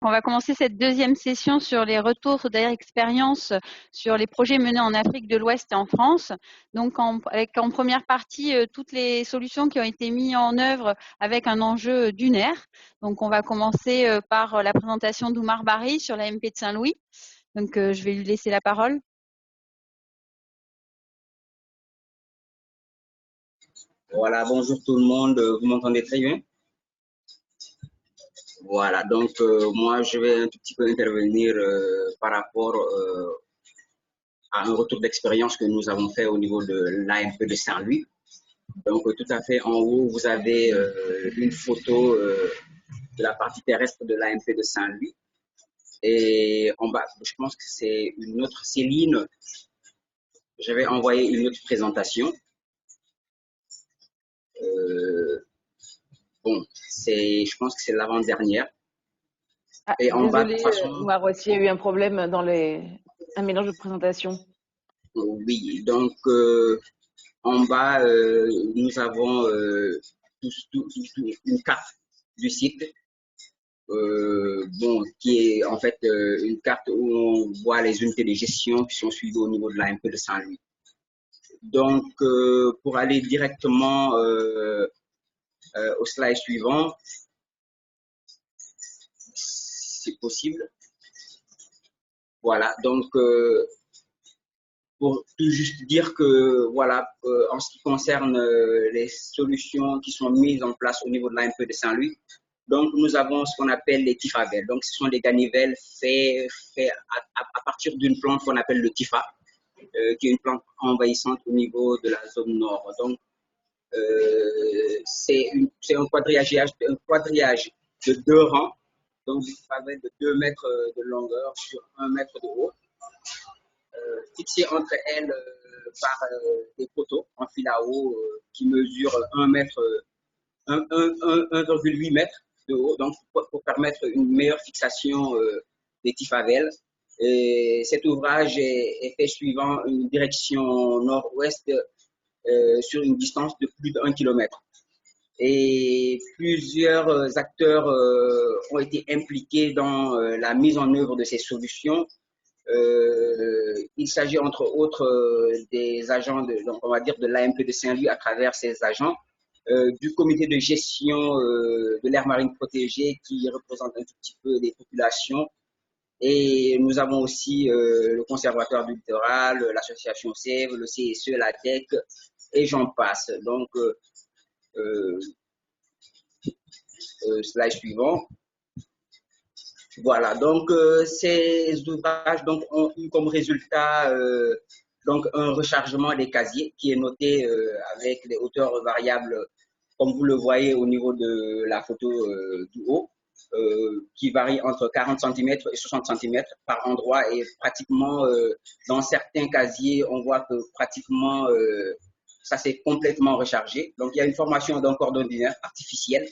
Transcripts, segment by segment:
on va commencer cette deuxième session sur les retours d'expérience sur les projets menés en Afrique de l'Ouest et en France. Donc, avec en première partie toutes les solutions qui ont été mises en œuvre avec un enjeu dunaire. Donc, on va commencer par la présentation d'Oumar Bari sur la MP de Saint-Louis. Donc, je vais lui laisser la parole. Voilà, bonjour tout le monde, vous m'entendez très bien? Voilà, donc moi je vais un tout petit peu intervenir par rapport à un retour d'expérience que nous avons fait au niveau de l'AMP de Saint-Louis. Donc tout à fait en haut, vous avez une photo de la partie terrestre de l'AMP de Saint-Louis. Et en bas, je pense que c'est une autre Céline. J'avais envoyé une autre présentation. Bon, je pense que c'est l'avant-dernière. Ah, et en bas, de toute façon, il y a eu un problème dans un mélange de présentation. Oui, donc en bas, nous avons une carte du site, bon, qui est en fait une carte où on voit les unités de gestion qui sont suivies au niveau de l'AMP de Saint-Louis. Donc, pour aller directement au slide suivant, c'est possible. Voilà, donc pour tout juste dire que, voilà, en ce qui concerne les solutions qui sont mises en place au niveau de l'AMP de Saint-Louis, donc nous avons ce qu'on appelle les tifavelles. Donc, ce sont des ganivelles faits à partir d'une plante qu'on appelle le tifa, qui est une plante envahissante au niveau de la zone nord. Donc, c'est un quadrillage de 2 rangs, donc des tifavelles de 2 mètres de longueur sur 1 mètre de haut, fixées entre elles par des poteaux en fil à eau qui mesurent 1,8 mètres de haut, donc pour permettre une meilleure fixation des tifavelles. Et cet ouvrage est fait suivant une direction nord-ouest sur une distance de plus d'1 kilomètre. Et plusieurs acteurs ont été impliqués dans la mise en œuvre de ces solutions. Il s'agit entre autres des agents donc on va dire de l'AMP de Saint-Louis à travers ses agents, du comité de gestion de l'aire marine protégée qui représente un tout petit peu les populations. Et nous avons aussi le conservatoire du littoral, l'association SEV, le CSE, la TEC, et j'en passe. Donc, slide suivant. Voilà, donc ces ouvrages donc, ont eu comme résultat donc, un rechargement des casiers qui est noté avec les hauteurs variables, comme vous le voyez au niveau de la photo du haut, qui varie entre 40 cm et 60 cm par endroit, et pratiquement dans certains casiers, on voit que pratiquement ça s'est complètement rechargé. Donc il y a une formation d'un cordon dunaire artificiel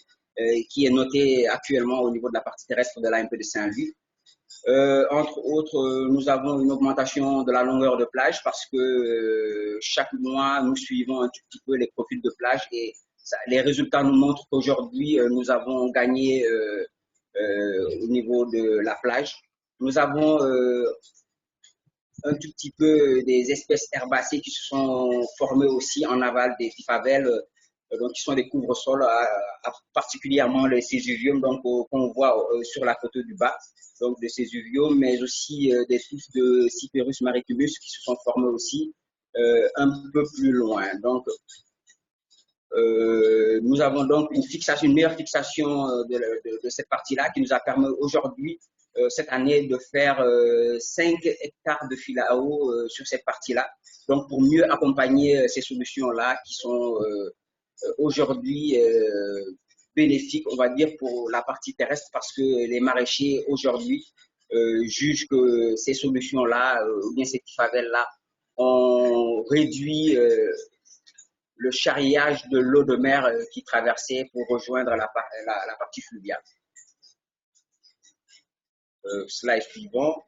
qui est notée actuellement au niveau de la partie terrestre de l'AMP de Saint-Louis. Entre autres, nous avons une augmentation de la longueur de plage parce que chaque mois, nous suivons un tout petit peu les profils de plage, et les résultats nous montrent qu'aujourd'hui, nous avons gagné au niveau de la plage. Nous avons un tout petit peu des espèces herbacées qui se sont formées aussi en aval des tifavelles, donc qui sont des couvre-sols, particulièrement les sésuviums, donc qu'on voit sur la photo du bas, donc de sésuviums, mais aussi des touffes de Cyperus mariculus qui se sont formées aussi un peu plus loin. Donc, nous avons donc une meilleure fixation de cette partie-là qui nous a permis aujourd'hui, cette année, de faire 5 hectares de fil à eau sur cette partie-là. Donc, pour mieux accompagner ces solutions-là qui sont aujourd'hui bénéfiques, on va dire, pour la partie terrestre, parce que les maraîchers aujourd'hui jugent que ces solutions-là, ou bien ces tifavelles-là, ont réduit le charriage de l'eau de mer qui traversait pour rejoindre la partie fluviale. Slide suivant.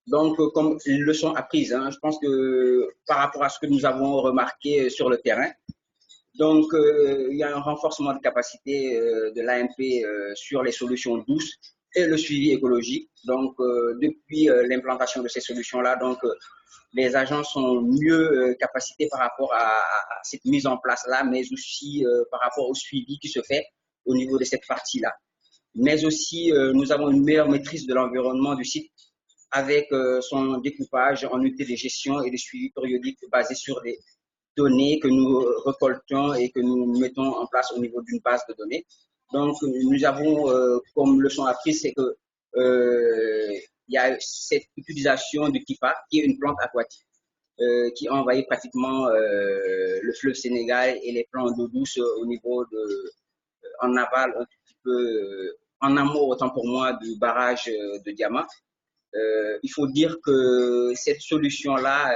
Donc, comme leçon apprise, hein, je pense que par rapport à ce que nous avons remarqué sur le terrain, Donc, il y a un renforcement de capacité de l'AMP sur les solutions douces et le suivi écologique. Donc, depuis l'implantation de ces solutions-là, donc les agents sont mieux capacités par rapport à cette mise en place-là, mais aussi par rapport au suivi qui se fait au niveau de cette partie-là. Mais aussi, nous avons une meilleure maîtrise de l'environnement du site avec son découpage en unités de gestion et de suivi périodique basé sur des données que nous récoltons et que nous mettons en place au niveau d'une base de données. Donc, nous avons comme leçon apprise, c'est que il y a cette utilisation du kifa, qui est une plante aquatique, qui envahit pratiquement le fleuve Sénégal et les plans d'eau douce au niveau de, en aval, un petit peu, en amont, autant pour moi, du barrage de Diama. Il faut dire que cette solution-là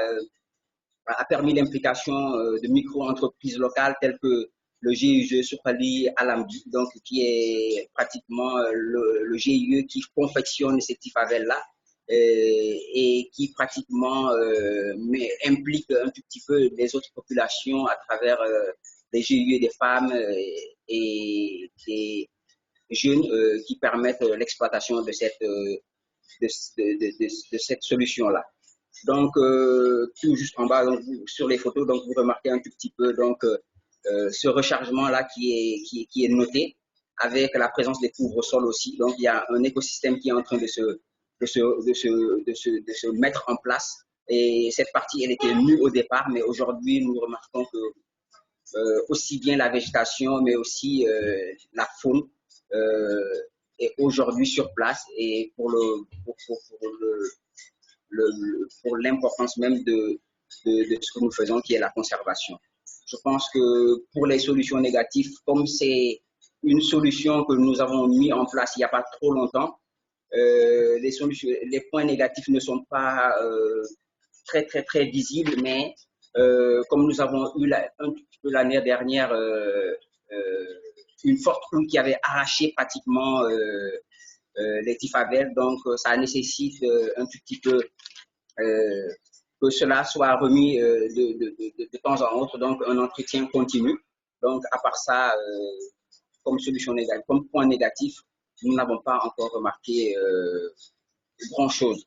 a permis l'implication de micro-entreprises locales telles que le GIE Soukali Alambi, donc qui est pratiquement le GIE qui confectionne ces tifavelles-là et qui pratiquement implique un tout petit peu les autres populations à travers les GIE des femmes et des jeunes qui permettent l'exploitation de cette solution-là. Donc, tout juste en bas, donc, sur les photos, donc vous remarquez un tout petit peu donc ce rechargement-là qui est noté, avec la présence des couvre-sols aussi. Donc, il y a un écosystème qui est en train de se mettre en place. Et cette partie, elle était nue au départ, mais aujourd'hui, nous remarquons que aussi bien la végétation, mais aussi la faune est aujourd'hui sur place. Et pour l'importance même de ce que nous faisons, qui est la conservation. Je pense que pour les solutions négatives, comme c'est une solution que nous avons mis en place il n'y a pas trop longtemps, les points négatifs ne sont pas très visibles, mais comme nous avons eu un petit peu l'année dernière une forte crue qui avait arraché pratiquement les tifavelles, donc ça nécessite un tout petit peu que cela soit remis de temps en autre, donc un entretien continu. Donc, à part ça, comme solution négative, comme point négatif, nous n'avons pas encore remarqué grand-chose.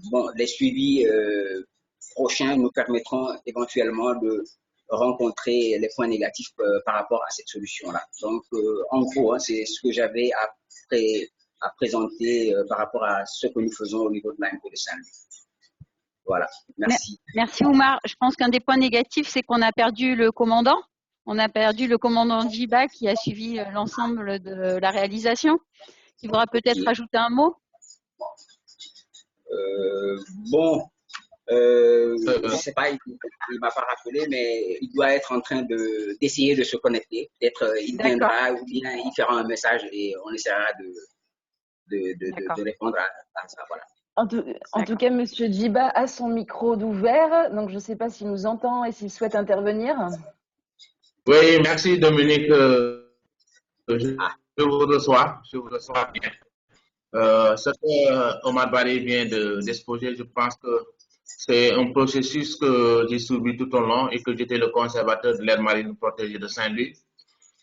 Bon, les suivis prochains nous permettront éventuellement de rencontrer les points négatifs par rapport à cette solution-là. Donc, en gros, hein, c'est ce que j'avais à présenter par rapport à ce que nous faisons au niveau de l'AMP de Saint-Louis. Voilà, merci. Merci Oumar. Je pense qu'un des points négatifs, c'est qu'on a perdu le commandant. On a perdu le commandant Djiba qui a suivi l'ensemble de la réalisation. Tu voudras peut-être ajouter un mot? Bon, je ne sais pas, il ne m'a pas rappelé, mais il doit être en train d'essayer de se connecter. Peut-être il viendra ou bien il fera un message et on essaiera de répondre à ça. Voilà. En tout cas, M. Djiba a son micro d'ouvert, donc je ne sais pas s'il nous entend et s'il souhaite intervenir. Oui, merci Dominique. Je vous reçois bien. Ce que Omar Barry vient d'exposer, je pense que c'est un processus que j'ai suivi tout au long et que j'étais le conservateur de l'aire marine protégée de Saint-Louis.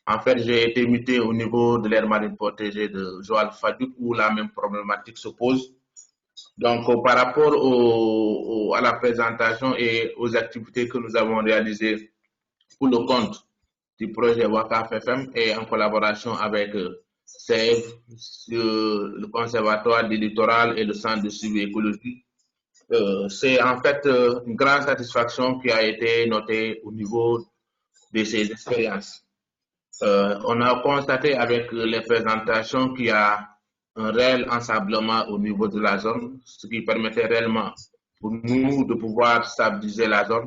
En fait, j'ai été muté au niveau de l'aire marine protégée de Joal-Fadiouk où la même problématique se pose. Donc, par rapport à la présentation et aux activités que nous avons réalisées pour le compte du projet WACAF FM et en collaboration avec CEV, le Conservatoire du littoral et le Centre de suivi écologique, c'est en fait une grande satisfaction qui a été notée au niveau de ces expériences. On a constaté avec les présentations qu'il y a un réel ensablement au niveau de la zone, ce qui permettait réellement pour nous de pouvoir stabiliser la zone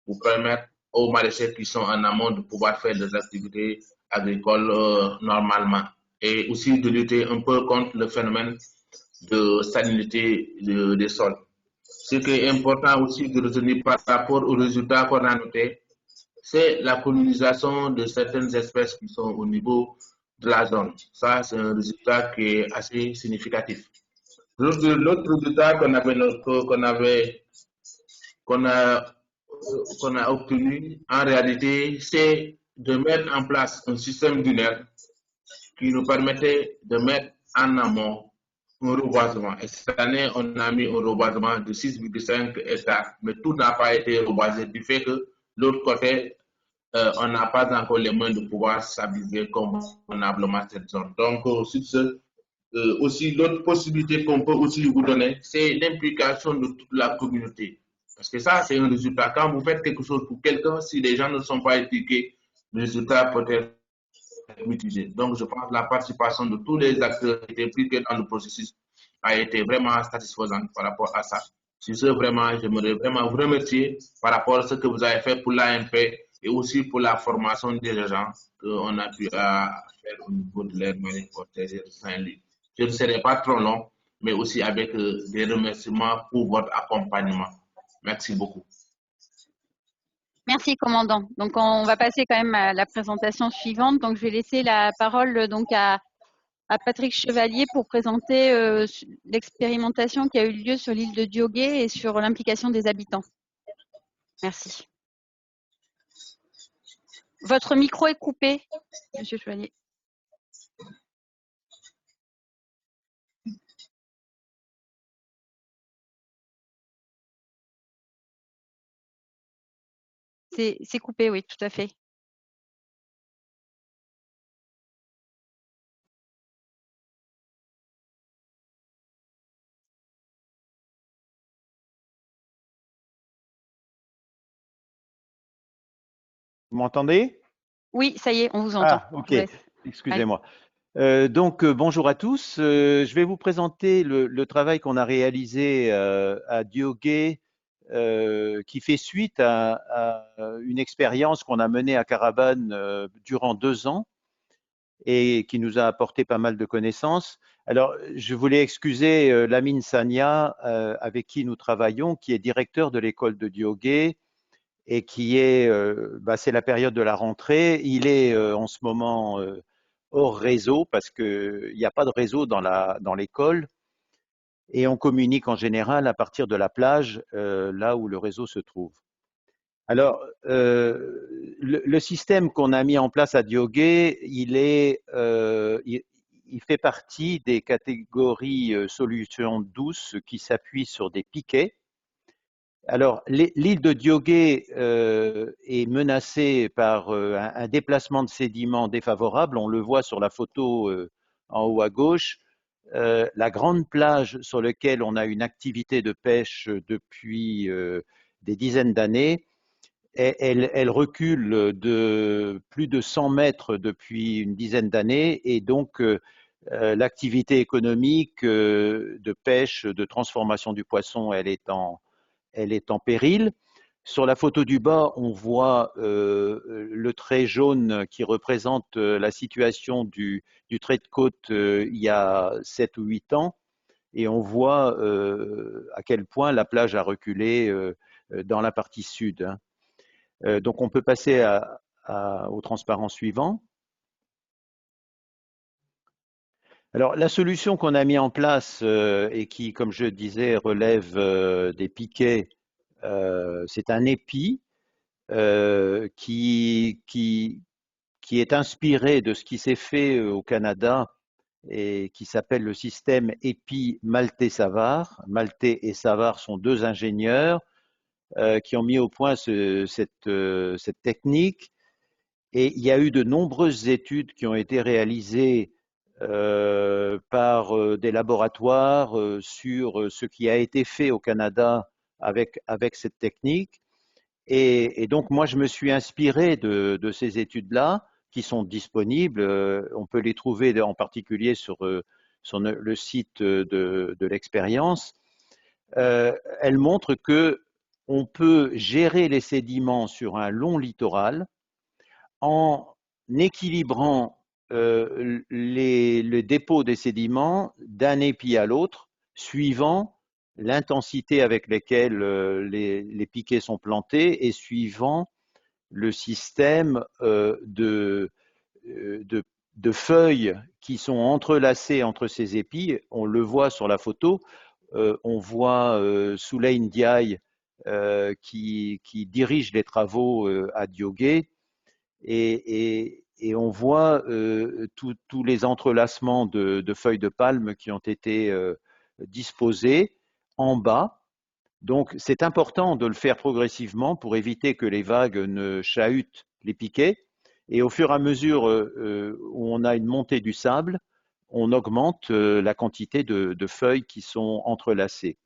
pour permettre aux maraîchers qui sont en amont de pouvoir faire des activités agricoles normalement et aussi de lutter un peu contre le phénomène de salinité des sols. Ce qui est important aussi de retenir par rapport aux résultats qu'on a notés, c'est la colonisation de certaines espèces qui sont au niveau de la zone. Ça, c'est un résultat qui est assez significatif. L'autre résultat qu'on a obtenu, en réalité, c'est de mettre en place un système dunaire qui nous permettait de mettre en amont un reboisement. Et cette année, on a mis un reboisement de 6,5 hectares, mais tout n'a pas été reboisé du fait que l'autre côté, on n'a pas encore les moyens de pouvoir stabiliser convenablement cette zone. Donc, sur ce, aussi, l'autre possibilité qu'on peut aussi vous donner, c'est l'implication de toute la communauté. Parce que ça, c'est un résultat. Quand vous faites quelque chose pour quelqu'un, si les gens ne sont pas impliqués, le résultat peut être mitigé. Donc, je pense que la participation de tous les acteurs qui étaient impliqués dans le processus a été vraiment satisfaisante par rapport à ça. Sur ce, vraiment, j'aimerais vraiment vous remercier par rapport à ce que vous avez fait pour l'AMP et aussi pour la formation des gens qu'on a pu faire au niveau de l'aire marine protégée de Saint-Louis. Je ne serai pas trop long, mais aussi avec des remerciements pour votre accompagnement. Merci beaucoup. Merci, commandant. Donc, on va passer quand même à la présentation suivante. Donc, je vais laisser la parole donc à Patrick Chevalier pour présenter l'expérimentation qui a eu lieu sur l'île de Diogué et sur l'implication des habitants. Merci. Votre micro est coupé, Monsieur Chevalier. C'est coupé, oui, tout à fait. Vous m'entendez? Oui, ça y est, on vous entend. Ah, ok. Excusez-moi. Bonjour à tous. Je vais vous présenter le travail qu'on a réalisé à Diogué, qui fait suite à une expérience qu'on a menée à Caravane durant 2 ans et qui nous a apporté pas mal de connaissances. Alors, je voulais excuser Lamine Sania, avec qui nous travaillons, qui est directeur de l'école de Diogué et qui est, c'est la période de la rentrée. Il est en ce moment hors réseau parce qu'il n'y a pas de réseau dans l'école et on communique en général à partir de la plage, là où le réseau se trouve. Alors, le système qu'on a mis en place à Diogué, il fait partie des catégories solutions douces qui s'appuient sur des piquets. Alors, l'île de Diogué est menacée par un déplacement de sédiments défavorable. On le voit sur la photo en haut à gauche. La grande plage sur laquelle on a une activité de pêche depuis des dizaines d'années, elle recule de plus de 100 mètres depuis une dizaine d'années et donc l'activité économique de pêche, de transformation du poisson, elle est en péril. Sur la photo du bas, on voit le trait jaune qui représente la situation du trait de côte il y a 7 ou 8 ans. Et on voit à quel point la plage a reculé dans la partie sud. Donc on peut passer au transparent suivant. Alors la solution qu'on a mis en place et qui, comme je disais, relève des piquets, c'est un épi qui est inspiré de ce qui s'est fait au Canada et qui s'appelle le système épi Maltais-Savard. Maltais et Savard sont 2 ingénieurs qui ont mis au point cette technique. Et il y a eu de nombreuses études qui ont été réalisées par des laboratoires sur ce qui a été fait au Canada avec cette technique. Et donc, moi, je me suis inspiré de ces études-là qui sont disponibles. On peut les trouver en particulier sur le site de l'expérience. Elles montrent que on peut gérer les sédiments sur un long littoral en équilibrant le dépôt des sédiments d'un épi à l'autre, suivant l'intensité avec laquelle les piquets sont plantés et suivant le système de feuilles qui sont entrelacées entre ces épis. On le voit sur la photo. On voit Souley Ndiaye qui dirige les travaux à Diogué. et on voit tous les entrelacements de feuilles de palme qui ont été disposées en bas. Donc, c'est important de le faire progressivement pour éviter que les vagues ne chahutent les piquets. Et au fur et à mesure où on a une montée du sable, on augmente la quantité de feuilles qui sont entrelacées.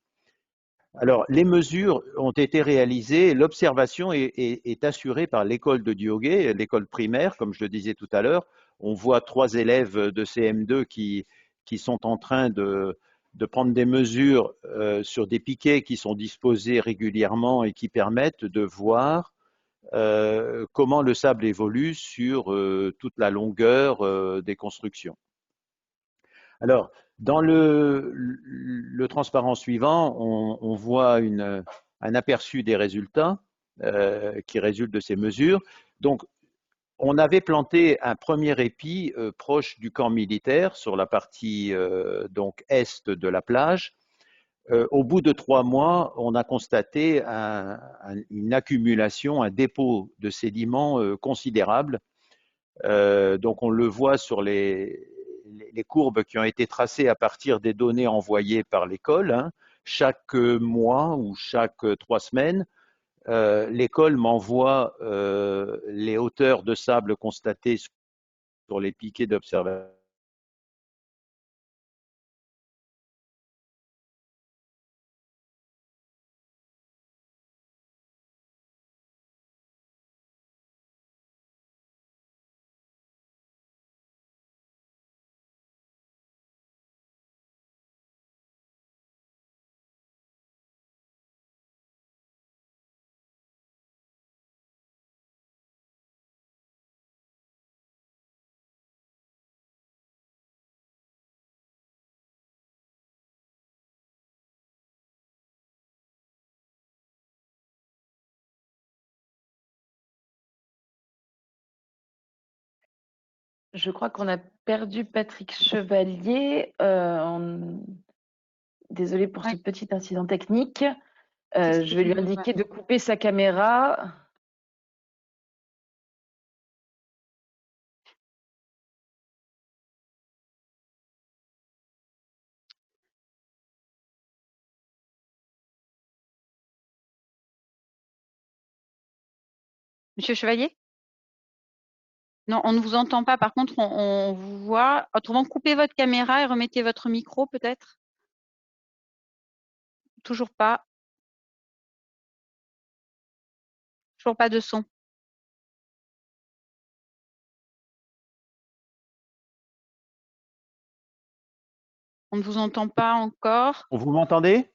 Alors, les mesures ont été réalisées, l'observation est assurée par l'école de Diogué, l'école primaire, comme je le disais tout à l'heure. On voit 3 élèves de CM2 qui sont en train de prendre des mesures sur des piquets qui sont disposés régulièrement et qui permettent de voir comment le sable évolue sur toute la longueur des constructions. Alors, dans le transparent suivant, on voit un aperçu des résultats qui résultent de ces mesures. Donc, on avait planté un premier épi proche du camp militaire sur la partie donc est de la plage. Au bout de 3 mois, on a constaté une accumulation, un dépôt de sédiments considérable. Donc, on le voit sur les courbes qui ont été tracées à partir des données envoyées par l'école. Hein. Chaque mois ou chaque 3 semaines, l'école m'envoie les hauteurs de sable constatées sur les piquets d'observation. Je crois qu'on a perdu Patrick Chevalier. Désolée pour ce petit incident technique. Je vais lui indiquer de couper sa caméra. Monsieur Chevalier? Non, on ne vous entend pas. Par contre, on vous voit. Autrement, coupez votre caméra et remettez votre micro, peut-être. Toujours pas. Toujours pas de son. On ne vous entend pas encore. Vous m'entendez?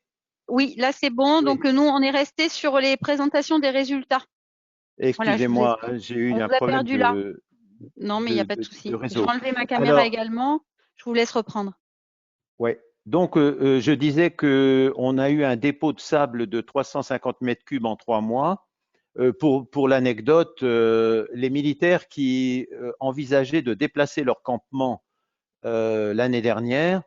Oui, là, c'est bon. Oui. Donc, nous, on est resté sur les présentations des résultats. Excusez-moi, Voilà, j'ai eu on un vous a problème perdu là. Non, mais il n'y a pas de souci. Je vais réseau. enlever ma caméra Alors, également. Je vous laisse reprendre. ouais. Donc, je disais qu'on a eu un dépôt de sable de 350 mètres cubes en 3 mois. Pour l'anecdote, les militaires qui envisageaient de déplacer leur campement l'année dernière,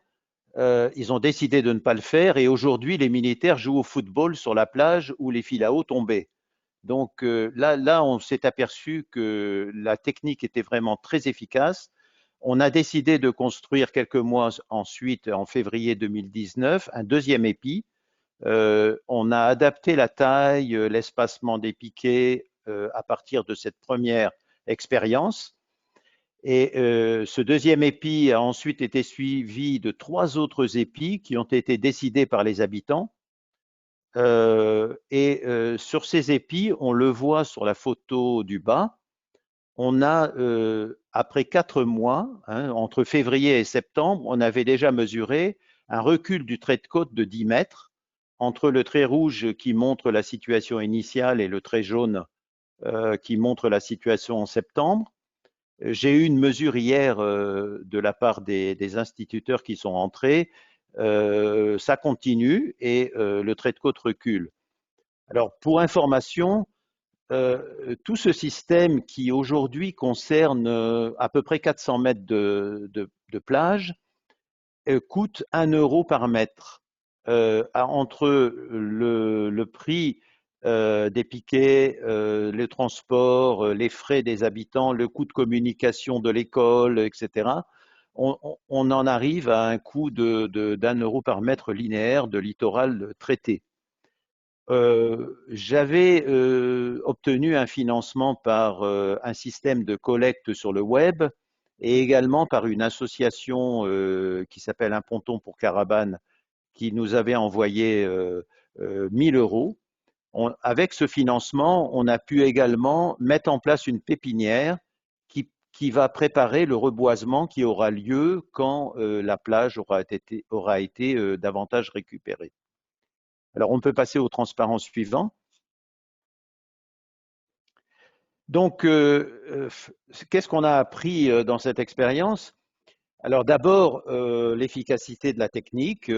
ils ont décidé de ne pas le faire et aujourd'hui, les militaires jouent au football sur la plage où les fils à eau tombaient. Donc là, on s'est aperçu que la technique était vraiment très efficace. On a décidé de construire quelques mois ensuite, en février 2019, un deuxième épi. On a adapté la taille, l'espacement des piquets à partir de cette première expérience. Et ce deuxième épi a ensuite été suivi de 3 autres épis qui ont été décidés par les habitants. Sur ces épis, on le voit sur la photo du bas, on a, après 4 mois, hein, entre février et septembre, on avait déjà mesuré un recul du trait de côte de 10 mètres entre le trait rouge qui montre la situation initiale et le trait jaune qui montre la situation en septembre. J'ai eu une mesure hier de la part des instituteurs qui sont entrés. Ça continue et le trait de côte recule. Alors, pour information, tout ce système qui aujourd'hui concerne à peu près 400 mètres de plage coûte 1 euro par mètre. Entre le prix des piquets, le transport, les frais des habitants, le coût de communication de l'école, etc., on en arrive à un coût d'1 euro par mètre linéaire de littoral traité. J'avais obtenu un financement par un système de collecte sur le web et également par une association qui s'appelle Un Ponton pour Caravane qui nous avait envoyé 1 000 euros. Avec ce financement, on a pu également mettre en place une pépinière qui va préparer le reboisement qui aura lieu quand la plage aura été davantage récupérée. Alors, on peut passer au transparent suivant. Donc, qu'est-ce qu'on a appris dans cette expérience? Alors d'abord, l'efficacité de la technique.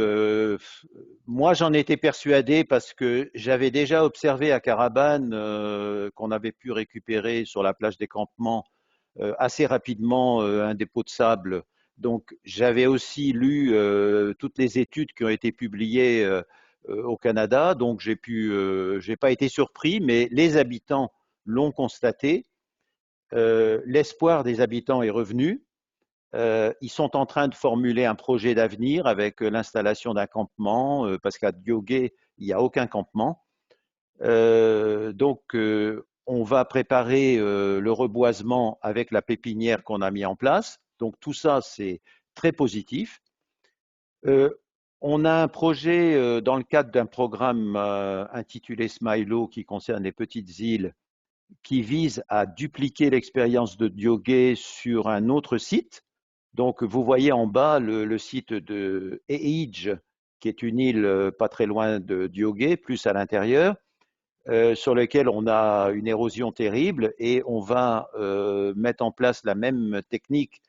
Moi, j'en étais persuadé parce que j'avais déjà observé à Carabane qu'on avait pu récupérer sur la plage des campements assez rapidement un dépôt de sable. Donc, j'avais aussi lu toutes les études qui ont été publiées au Canada. Donc, j'ai pas été surpris, mais les habitants l'ont constaté. L'espoir des habitants est revenu. Ils sont en train de formuler un projet d'avenir avec l'installation d'un campement, parce qu'à Diogué, il n'y a aucun campement. Donc, on va préparer le reboisement avec la pépinière qu'on a mis en place. Donc, tout ça, c'est très positif. On a un projet dans le cadre d'un programme intitulé Smilo qui concerne les petites îles qui vise à dupliquer l'expérience de Diogué sur un autre site. Donc, vous voyez en bas le site de Eidge, qui est une île pas très loin de Diogué, plus à l'intérieur, sur lequel on a une érosion terrible et on va mettre en place la même technique.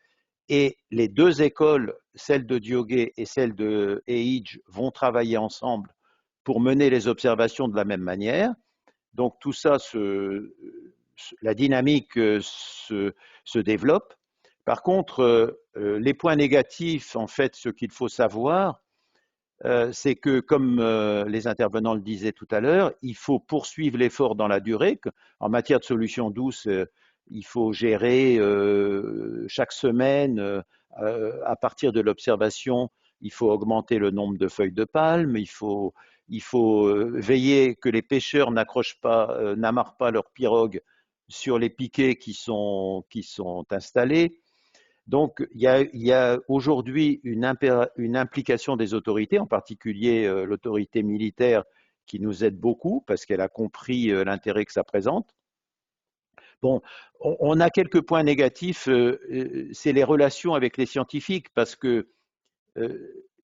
Et les deux écoles, celle de Diogué et celle de Eidge, vont travailler ensemble pour mener les observations de la même manière. Donc tout ça, la dynamique se développe. Par contre, les points négatifs, en fait, ce qu'il faut savoir, c'est que, comme les intervenants le disaient tout à l'heure, il faut poursuivre l'effort dans la durée. En matière de solutions douces, il faut gérer chaque semaine, à partir de l'observation, il faut augmenter le nombre de feuilles de palme, il faut veiller que les pêcheurs n'amarrent pas leurs pirogues sur les piquets qui sont installés. Donc, il y a aujourd'hui une implication des autorités, en particulier l'autorité militaire qui nous aide beaucoup parce qu'elle a compris l'intérêt que ça présente. Bon, on a quelques points négatifs, c'est les relations avec les scientifiques parce que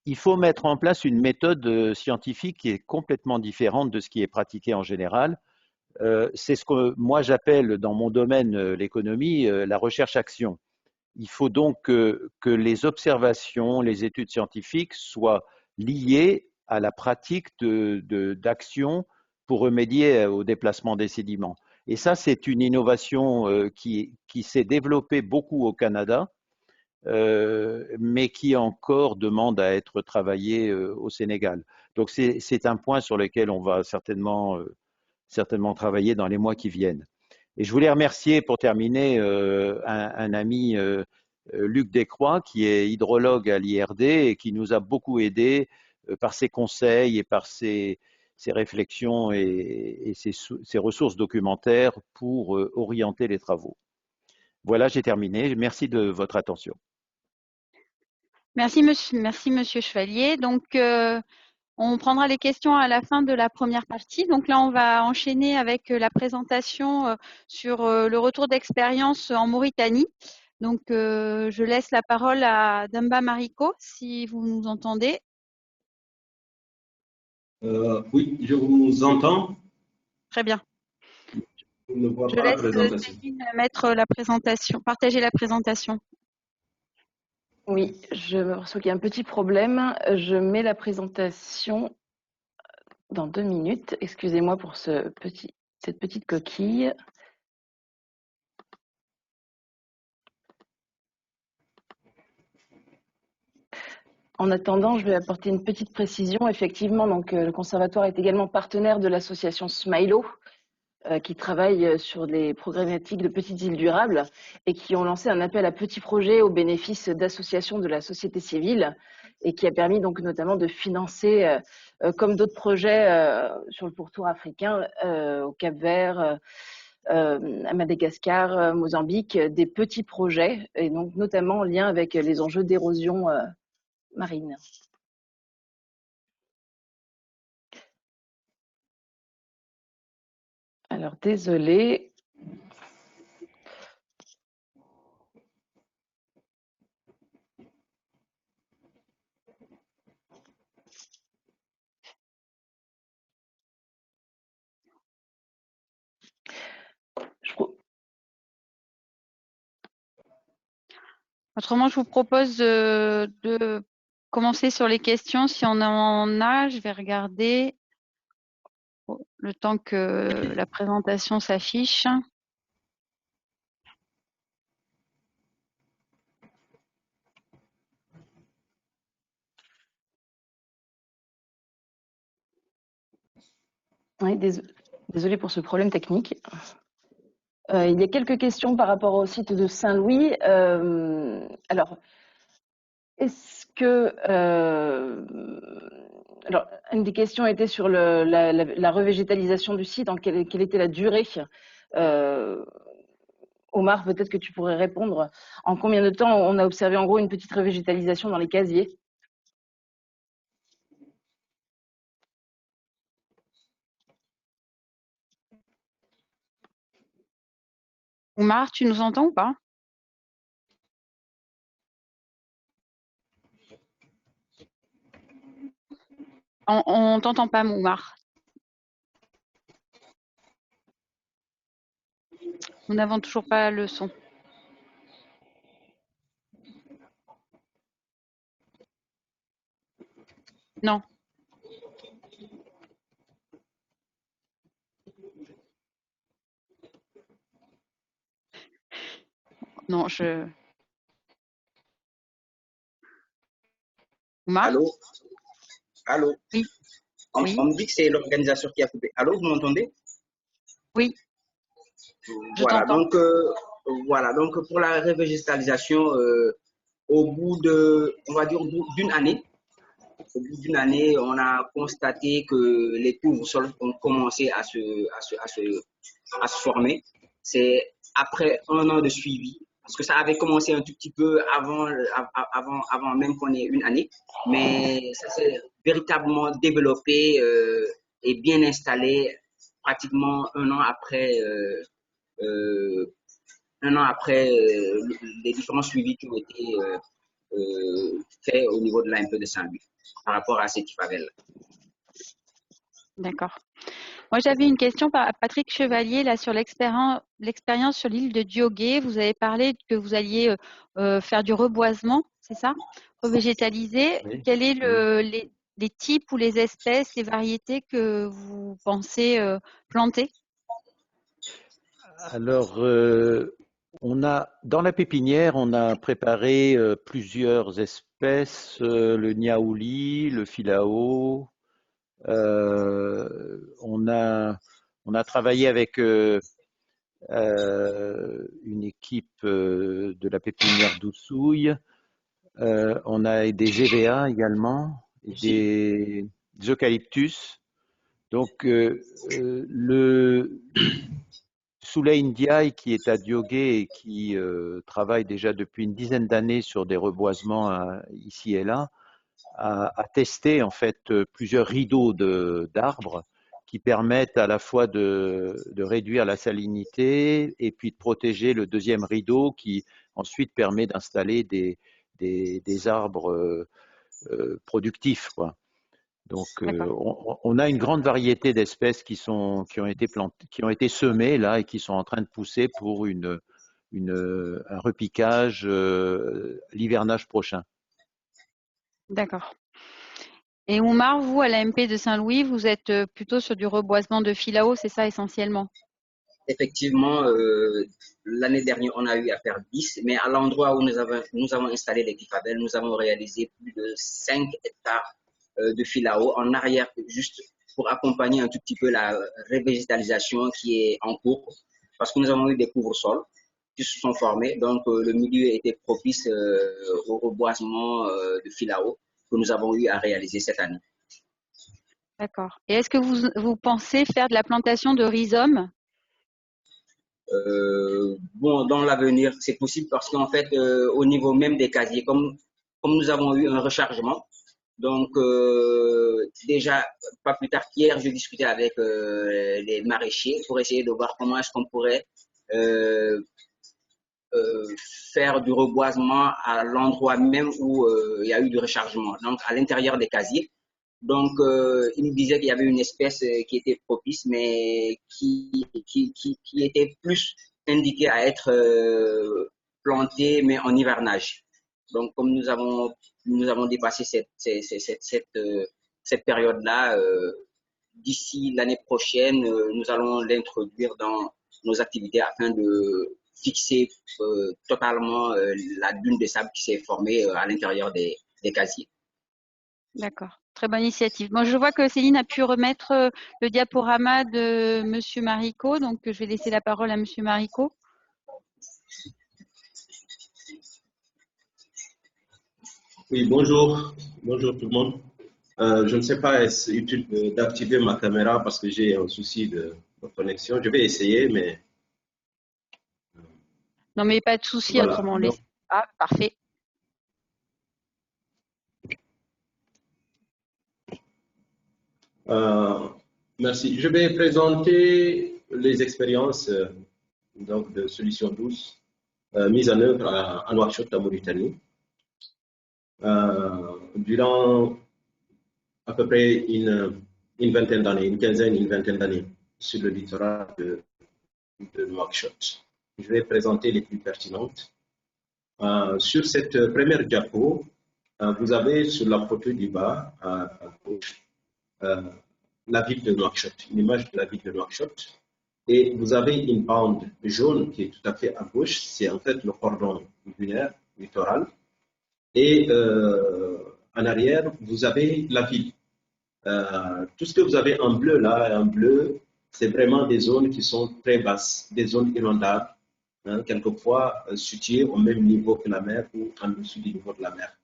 il faut mettre en place une méthode scientifique qui est complètement différente de ce qui est pratiqué en général. C'est ce que moi j'appelle dans mon domaine, l'économie, la recherche-action. Il faut donc que les observations, les études scientifiques soient liées à la pratique d'actions pour remédier au déplacement des sédiments. Et ça, c'est une innovation qui s'est développée beaucoup au Canada, mais qui encore demande à être travaillée au Sénégal. Donc c'est un point sur lequel on va certainement travailler dans les mois qui viennent. Et je voulais remercier pour terminer un ami, Luc Descroix, qui est hydrologue à l'IRD et qui nous a beaucoup aidés par ses conseils et par ses réflexions et ses ressources documentaires pour orienter les travaux. Voilà, j'ai terminé. Merci de votre attention. Merci, monsieur Chevalier. Donc, on prendra les questions à la fin de la première partie. Donc là, on va enchaîner avec la présentation sur le retour d'expérience en Mauritanie. Donc, je laisse la parole à Demba Mariko, si vous nous entendez. Oui, je vous entends. Très bien. Je ne vois Je pas la laisse présentation. Céline mettre la présentation, partager la présentation. Oui, je me ressens qu'il y a un petit problème. Je mets la présentation dans 2 minutes. Excusez-moi pour cette petite coquille. En attendant, je vais apporter une petite précision. Effectivement, donc, le conservatoire est également partenaire de l'association Smilo, qui travaille sur les problématiques de petites îles durables et qui ont lancé un appel à petits projets au bénéfice d'associations de la société civile et qui a permis donc notamment de financer, comme d'autres projets sur le pourtour africain, au Cap-Vert, à Madagascar, Mozambique, des petits projets et donc notamment en lien avec les enjeux d'érosion marine. Alors, désolée. Autrement, je vous propose de commencer sur les questions. Si on en a, je vais regarder le temps que la présentation s'affiche. Oui, désolée pour ce problème technique. Il y a quelques questions par rapport au site de Saint-Louis. Alors, est-ce que... alors, une des questions était sur la revégétalisation du site, quelle était la durée. Omar, peut-être que tu pourrais répondre. En combien de temps on a observé en gros une petite revégétalisation dans les casiers? Oumar, tu nous entends ou pas? On t'entend pas, Oumar. Nous n'avons toujours pas le son. Non. Non, Oumar? Allô? Allô? Oui. On Oui. me dit que c'est l'organisateur qui a coupé. Allô, vous m'entendez? Oui. Je Voilà, t'entends. donc pour la revégétalisation, au bout on va dire, d'une année, au bout d'une année, on a constaté que les couvre-sols ont commencé à se former. C'est après un an de suivi, parce que ça avait commencé un tout petit peu avant même qu'on ait une année, mais ça s'est véritablement développé et bien installé pratiquement un an après les différents suivis qui ont été faits au niveau de l'AMP de Saint-Louis par rapport à cette favelle. D'accord. Moi, j'avais une question par Patrick Chevalier là sur l'expérience sur l'île de Diogué. Vous avez parlé que vous alliez faire du reboisement, c'est ça? Revégétaliser. Oui. Quels sont les types ou les espèces, les variétés que vous pensez planter? Alors, dans la pépinière, on a préparé plusieurs espèces, le niaouli, le filao. On a travaillé avec une équipe de la pépinière d'Oussouille. On a des EVA également, et des eucalyptus. Donc, le Souley Ndiaye, qui est à Diogué et qui travaille déjà depuis une dizaine d'années sur des reboisements ici et là, a testé en fait plusieurs rideaux d'arbres qui permettent à la fois de réduire la salinité et puis de protéger le deuxième rideau qui ensuite permet d'installer des arbres productifs, quoi. Donc, on a une grande variété d'espèces qui ont été semées là et qui sont en train de pousser pour un repiquage l'hivernage prochain. D'accord. Et Oumar, vous, à l'AMP de Saint-Louis, vous êtes plutôt sur du reboisement de filao, c'est ça essentiellement? effectivement, l'année dernière, on a eu à faire 10, mais à l'endroit où nous avons installé les Gifabel, nous avons réalisé plus de 5 hectares de filao en arrière, juste pour accompagner un tout petit peu la revégétalisation qui est en cours, parce que nous avons eu des couvre-sols qui se sont formés, donc le milieu était propice au reboisement de filao que nous avons eu à réaliser cette année. D'accord. Et est-ce que vous pensez faire de la plantation de rhizome? Bon, dans l'avenir, c'est possible parce qu'en fait, au niveau même des casiers, comme nous avons eu un rechargement, donc déjà, pas plus tard qu'hier, je discutais avec les maraîchers pour essayer de voir comment est-ce qu'on pourrait faire du reboisement à l'endroit même où il y a eu du rechargement, donc à l'intérieur des casiers. Donc, il me disait qu'il y avait une espèce qui était propice, mais qui était plus indiquée à être plantée, mais en hivernage. Donc, comme nous avons dépassé cette période-là, d'ici l'année prochaine, nous allons l'introduire dans nos activités afin de fixer totalement la dune de sable qui s'est formée à l'intérieur des casiers. D'accord, très bonne initiative. Bon, je vois que Céline a pu remettre le diaporama de Monsieur Marico, donc je vais laisser la parole à Monsieur Marico. Oui, bonjour. Bonjour tout le monde. Je ne sais pas, est-ce utile d'activer ma caméra parce que j'ai un souci de connexion. Je vais essayer, mais... Non, mais pas de souci, Voilà. autrement. Ah, parfait. Merci. Je vais présenter les expériences donc de Solution 12 mises en œuvre à Nouakchott, en Mauritanie. Durant à peu près une vingtaine d'années, une vingtaine d'années sur le littoral de Nouakchott. Je vais présenter les plus pertinentes. Sur cette première diapo, vous avez sur la photo du bas à gauche la ville de Nouakchott, une image de la ville de Nouakchott. Et vous avez une bande jaune qui est tout à fait à gauche, c'est en fait le cordon dunaire littoral. Et en arrière, vous avez la ville. Tout ce que vous avez en bleu là, en bleu, c'est vraiment des zones qui sont très basses, des zones inondables, hein, quelquefois situées au même niveau que la mer ou en dessous du niveau de la mer.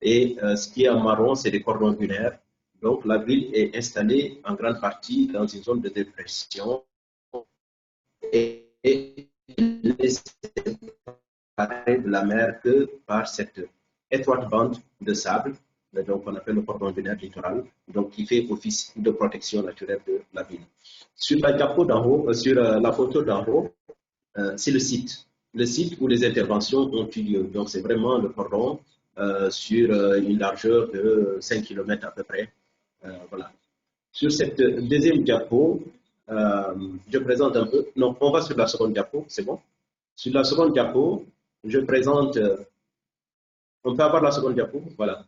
Et ce qui est en marron, c'est des cordons dunaires. Donc la ville est installée en grande partie dans une zone de dépression et est séparée de la mer que par cette étroite bande de sable, donc on appelle le cordon dunaire littoral, donc qui fait office de protection naturelle de la ville. Sur la diapo d'en haut, sur la photo d'en haut, c'est le site où les interventions ont eu lieu. Donc c'est vraiment le cordon sur une largeur de 5 km à peu près. Voilà. Sur cette deuxième diapo, je présente un peu. Non, on va sur la seconde diapo, c'est bon. Sur la seconde diapo, je présente. On peut avoir la seconde diapo, voilà.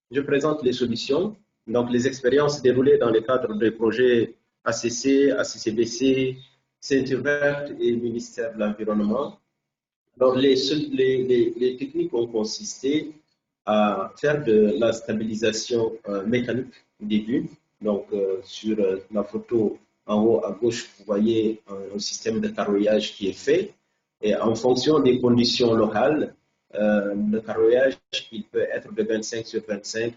Je présente les solutions, donc les expériences déroulées dans le cadre des projets ACC, ACCBC, Ceinture Verte et Ministère de l'Environnement. Alors, les techniques ont consisté à faire de la stabilisation mécanique des dunes. Donc, sur la photo en haut à gauche, vous voyez un système de carroyage qui est fait. Et en fonction des conditions locales, le carroyage, il peut être de 25 sur 25,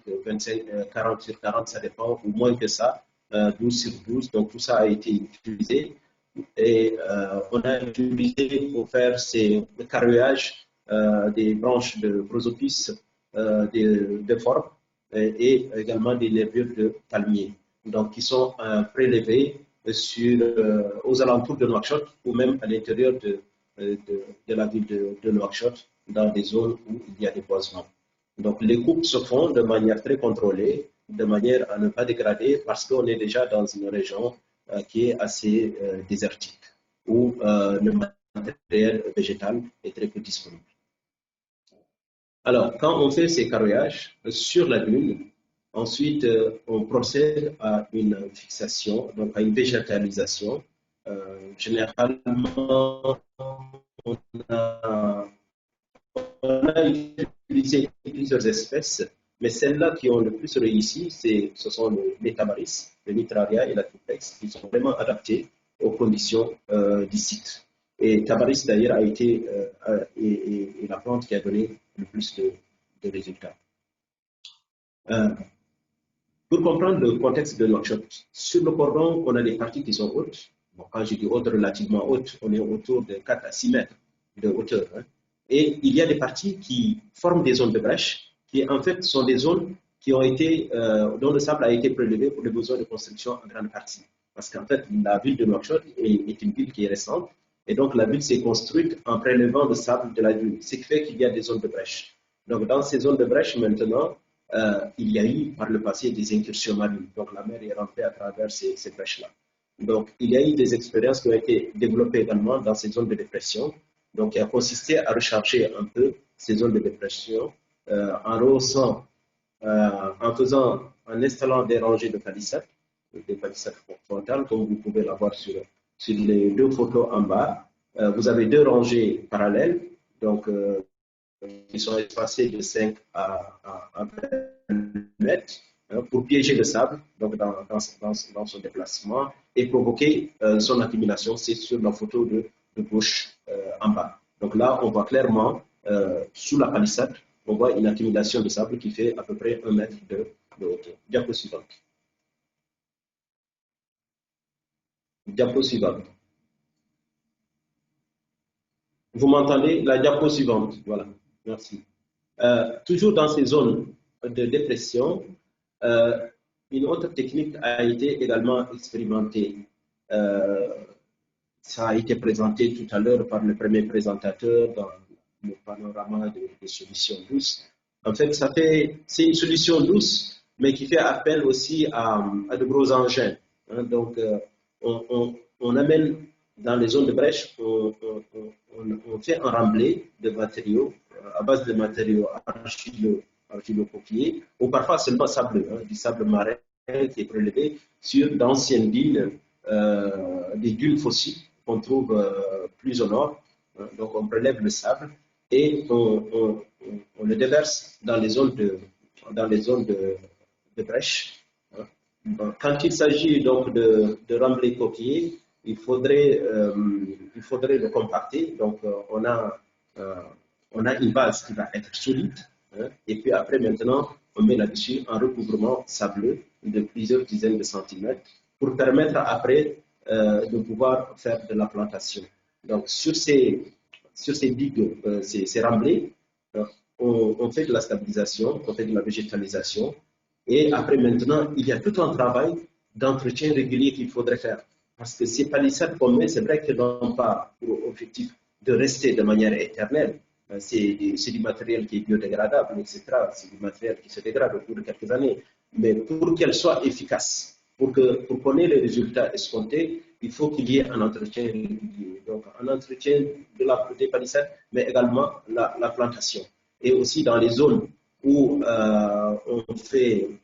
40 sur 40, ça dépend, ou moins que ça, 12 sur 12. Donc, tout ça a été utilisé. Et on a utilisé pour faire le carroyage des branches de prosopis de forme et également des nervures de palmier, donc qui sont prélevés aux alentours de Nouakchott ou même à l'intérieur de la ville de Nouakchott, dans des zones où il y a des boisements. Donc les coupes se font de manière très contrôlée, de manière à ne pas dégrader, parce qu'on est déjà dans une région qui est assez désertique, où le matériel végétal est très peu disponible. Alors, quand on fait ces carroyages sur la dune, ensuite on procède à une fixation, donc à une végétalisation Généralement, on a, on a utilisé plusieurs espèces, mais celles-là qui ont le plus réussi, ce sont les tamaris, le nitraria et la triplex, qui sont vraiment adaptés aux conditions du site. Et tamaris, d'ailleurs, a été la plante qui a donné le plus de résultats. Pour comprendre le contexte de Nouakchott, sur le cordon, on a des parties qui sont hautes. Bon, quand je dis hautes, relativement hautes, on est autour de 4 à 6 mètres de hauteur. Hein. Et il y a des parties qui forment des zones de brèche, qui en fait sont des zones qui ont été, dont le sable a été prélevé pour les besoins de construction en grande partie. Parce qu'en fait, la ville de Nouakchott est une ville qui est récente, et donc la ville s'est construite en prélevant le sable de la dune, ce qui fait qu'il y a des zones de brèche. Donc dans ces zones de brèche, maintenant, il y a eu par le passé des incursions marines. Donc la mer est rentrée à travers ces brèches-là. Donc il y a eu des expériences qui ont été développées également dans ces zones de dépression, donc qui a consisté à recharger un peu ces zones de dépression en rehaussant, en installant des rangées de palissades, des palissades frontales, comme vous pouvez l'avoir sur les deux photos en bas. Vous avez deux rangées parallèles, donc qui sont espacés de 5 à 20 mètres pour piéger le sable donc dans son déplacement et provoquer son accumulation. C'est sur la photo de gauche en bas. Donc là, on voit clairement sous la palissade, on voit une accumulation de sable qui fait à peu près 1 mètre de hauteur. Diapo suivante. Diapo suivante. Vous m'entendez? La diapo suivante. Voilà. Merci. Toujours dans ces zones de dépression, une autre technique a été également expérimentée. Ça a été présenté tout à l'heure par le premier présentateur dans le panorama des solutions douces. En fait, c'est une solution douce, mais qui fait appel aussi à de gros engins. Hein. Donc, on amène dans les zones de brèche, on fait un remblai de matériaux à base de matériaux argilo-coquillés, ou parfois seulement sableux, hein, du sable marin qui est prélevé sur d'anciennes dunes, des dunes fossiles qu'on trouve plus au nord. Hein. Donc on prélève le sable et on le déverse dans les zones de brèche. Hein. Donc, quand il s'agit donc de remblai coquillé, il faudrait le compacter. Donc on a une base qui va être solide, hein, et puis après maintenant on met là-dessus un recouvrement sableux de plusieurs dizaines de centimètres pour permettre après de pouvoir faire de la plantation. Donc sur ces digues, ces remblais, on fait de la stabilisation, on fait de la végétalisation, et après maintenant il y a tout un travail d'entretien régulier qu'il faudrait faire. Parce que ces palissades qu'on met, c'est vrai qu'elles n'ont pas pour objectif de rester de manière éternelle. C'est du matériel qui est biodégradable, etc. C'est du matériel qui se dégrade au cours de quelques années. Mais pour qu'elles soient efficaces, pour qu'on ait les résultats escomptés, il faut qu'il y ait un entretien régulier. Donc, un entretien des palissades, mais également la plantation. Et aussi dans les zones où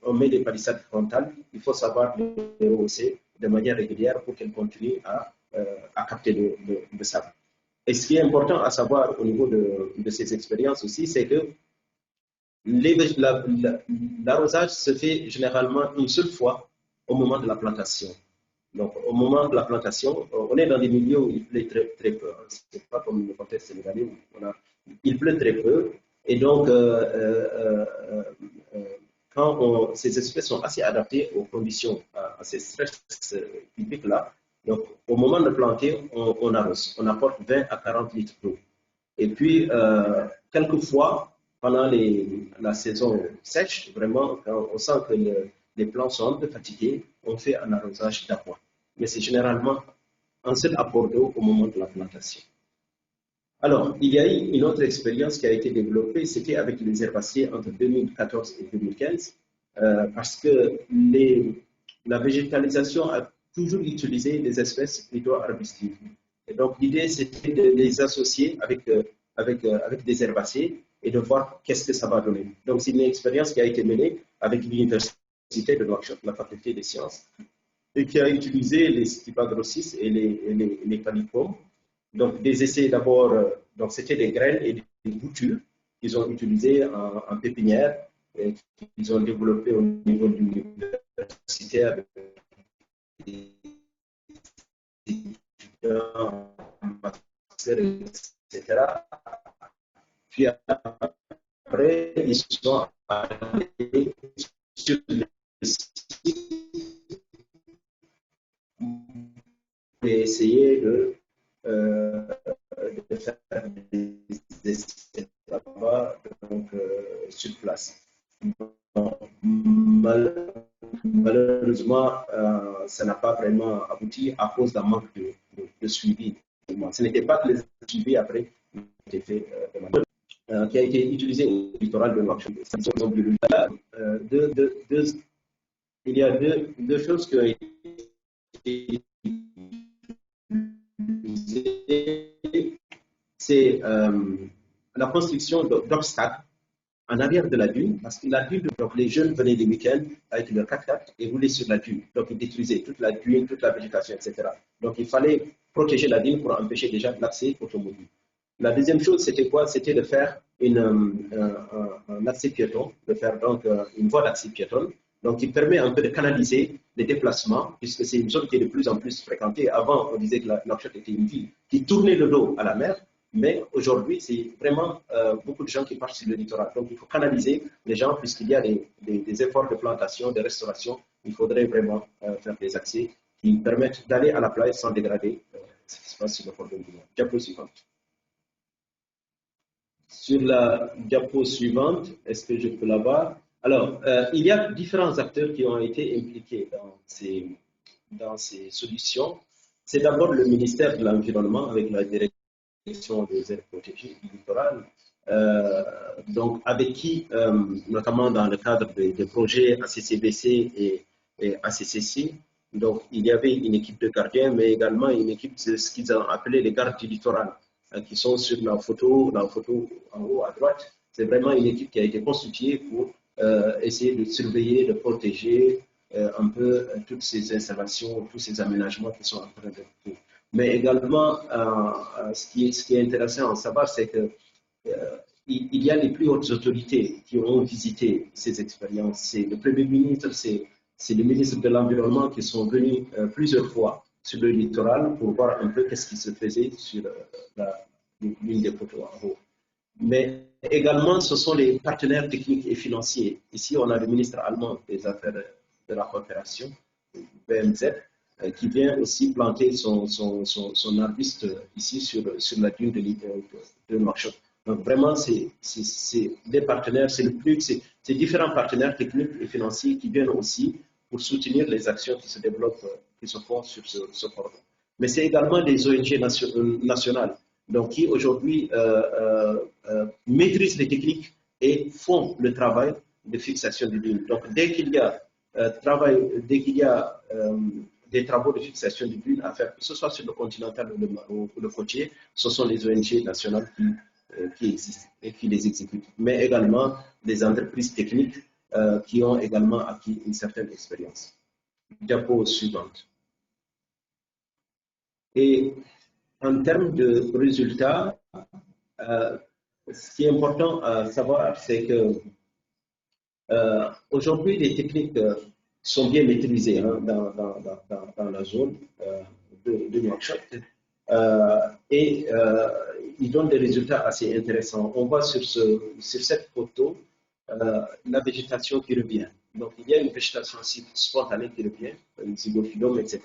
on met des palissades frontales, il faut savoir les rehausser de manière régulière pour qu'elles continuent à capter le sable. Et ce qui est important à savoir au niveau de ces expériences aussi, c'est que l'arrosage se fait généralement une seule fois au moment de la plantation. Donc, au moment de la plantation, on est dans des milieux où il pleut très, très peu. Ce n'est pas comme le contexte sénégalais où il pleut très peu. Et donc, ces espèces sont assez adaptées aux conditions, à ces stress typiques-là. Donc, au moment de planter, on arrose. On apporte 20 à 40 litres d'eau. Et puis, quelquefois, pendant la saison sèche, vraiment, quand on sent que les plants sont un peu fatigués, on fait un arrosage d'appoint. Mais c'est généralement un seul apport d'eau au moment de la plantation. Alors, il y a eu une autre expérience qui a été développée, c'était avec les herbacées entre 2014 et 2015, parce que la végétalisation a toujours utilisé des espèces plutôt arbustives. Et donc, l'idée, c'était de les associer avec des herbacées et de voir qu'est-ce que ça va donner. Donc, c'est une expérience qui a été menée avec l'Université de Nouakchott, la faculté des sciences. et qui a utilisé les Stipagrossis et les Califormes. Donc, des essais d'abord, donc c'était des graines et des boutures qu'ils ont utilisées en pépinière et qu'ils ont développé au niveau de l'universitaire, des étudiants en master, etc. Puis après, ils sont allés sur les sites pour essayer de faire des essais là-bas, donc sur place. Malheureusement, ça n'a pas vraiment abouti à cause d'un manque de suivi. Ce n'était pas que les suivis après étaient faits qui a été utilisé au littoral de Nouakchott. Il y a deux choses qui ont été utilisées. C'est la construction d'obstacles en arrière de la dune, parce que la dune, donc les jeunes venaient les week-ends avec leur 4x4 et roulaient sur la dune. Donc ils détruisaient toute la dune, toute la végétation, etc. Donc il fallait protéger la dune pour empêcher déjà l'accès automobile. La deuxième chose, c'était quoi? C'était de faire un accès piéton, de faire donc une voie d'accès piétonne, donc qui permet un peu de canaliser les déplacements, puisque c'est une zone qui est de plus en plus fréquentée. Avant, on disait que Nouakchott était une ville qui tournait le dos à la mer, mais aujourd'hui, c'est vraiment beaucoup de gens qui partent sur le littoral. Donc, il faut canaliser les gens, puisqu'il y a des efforts de plantation, de restauration. Il faudrait vraiment faire des accès qui permettent d'aller à la plage sans dégrader ce qui se passe sur le port de Nouakchott. Diapo suivante. Sur la diapo suivante, est-ce que je peux la voir? Alors, il y a différents acteurs qui ont été impliqués dans ces solutions. C'est d'abord le ministère de l'Environnement avec la direction des aires protégées du littoral, donc avec qui, notamment dans le cadre des projets ACCBC et ACCC, donc il y avait une équipe de gardiens, mais également une équipe de ce qu'ils ont appelé les gardes du littoral, qui sont sur la photo en haut à droite. C'est vraiment une équipe qui a été constituée pour essayer de surveiller, de protéger un peu toutes ces installations, tous ces aménagements qui sont en train d'être faits. Mais également, ce qui est intéressant à savoir, c'est que il y a les plus hautes autorités qui ont visité ces expériences. C'est le Premier ministre, c'est le ministre de l'Environnement qui sont venus plusieurs fois sur le littoral pour voir un peu qu'est-ce qui se faisait sur l'une des photos en haut. Mais également, ce sont les partenaires techniques et financiers. Ici, on a le ministre allemand des Affaires de la coopération, BMZ, qui vient aussi planter son arbuste ici sur la dune de Nouakchott. Donc vraiment, c'est des partenaires, c'est différents partenaires techniques et financiers qui viennent aussi pour soutenir les actions qui se développent, qui se font sur ce cordon. Mais c'est également des ONG nationales, donc qui aujourd'hui maîtrisent les techniques et font le travail de fixation du dunes. Donc dès qu'il y a des travaux de fixation du dunes à faire, que ce soit sur le continental ou le côtier, ce sont les ONG nationales qui existent et qui les exécutent, mais également des entreprises techniques qui ont également acquis une certaine expérience. Diapo suivante. Et en termes de résultats, ce qui est important à savoir, c'est que aujourd'hui, les techniques sont bien maîtrisées dans la zone de Nouakchott et ils donnent des résultats assez intéressants. On voit sur cette photo la végétation qui revient. Donc, il y a une végétation spontanée qui revient, une zygophyllum, etc.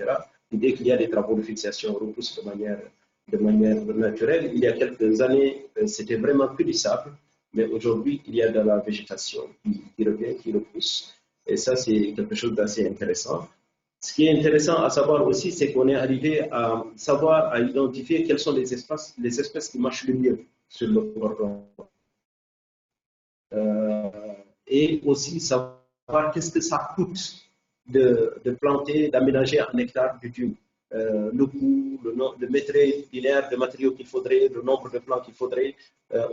Et dès qu'il y a des travaux de fixation, on repousse de manière naturelle. Il y a quelques années, c'était vraiment que du sable, mais aujourd'hui, il y a de la végétation qui revient, qui repousse. Et ça, c'est quelque chose d'assez intéressant. Ce qui est intéressant à savoir aussi, c'est qu'on est arrivé à savoir, à identifier quelles sont les espèces qui marchent le mieux sur le cordon. Et aussi savoir qu'est-ce que ça coûte de planter, d'aménager un hectare de dune. Le coût, le mètre linéaire de matériaux qu'il faudrait, le nombre de plants qu'il faudrait.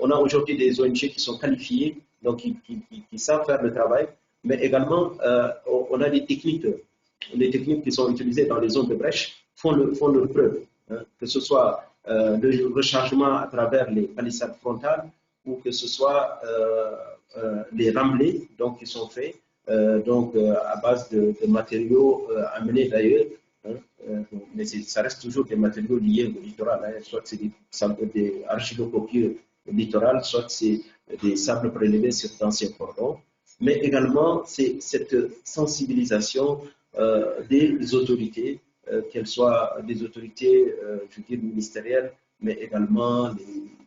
On a aujourd'hui des ONG qui sont qualifiées, donc qui savent faire le travail, mais également on a des techniques les techniques qui sont utilisées dans les zones de brèche font leur preuve, hein, que ce soit le rechargement à travers les palissades frontales ou que ce soit les remblais donc, qui sont faits à base de matériaux amenés d'ailleurs, hein, mais ça reste toujours des matériaux liés au littoral, hein, soit c'est des argilo-coquilles littorales, soit c'est des sables prélevés sur d'anciens cordons, mais également c'est cette sensibilisation des autorités, qu'elles soient des autorités, je veux dire, ministérielles, mais également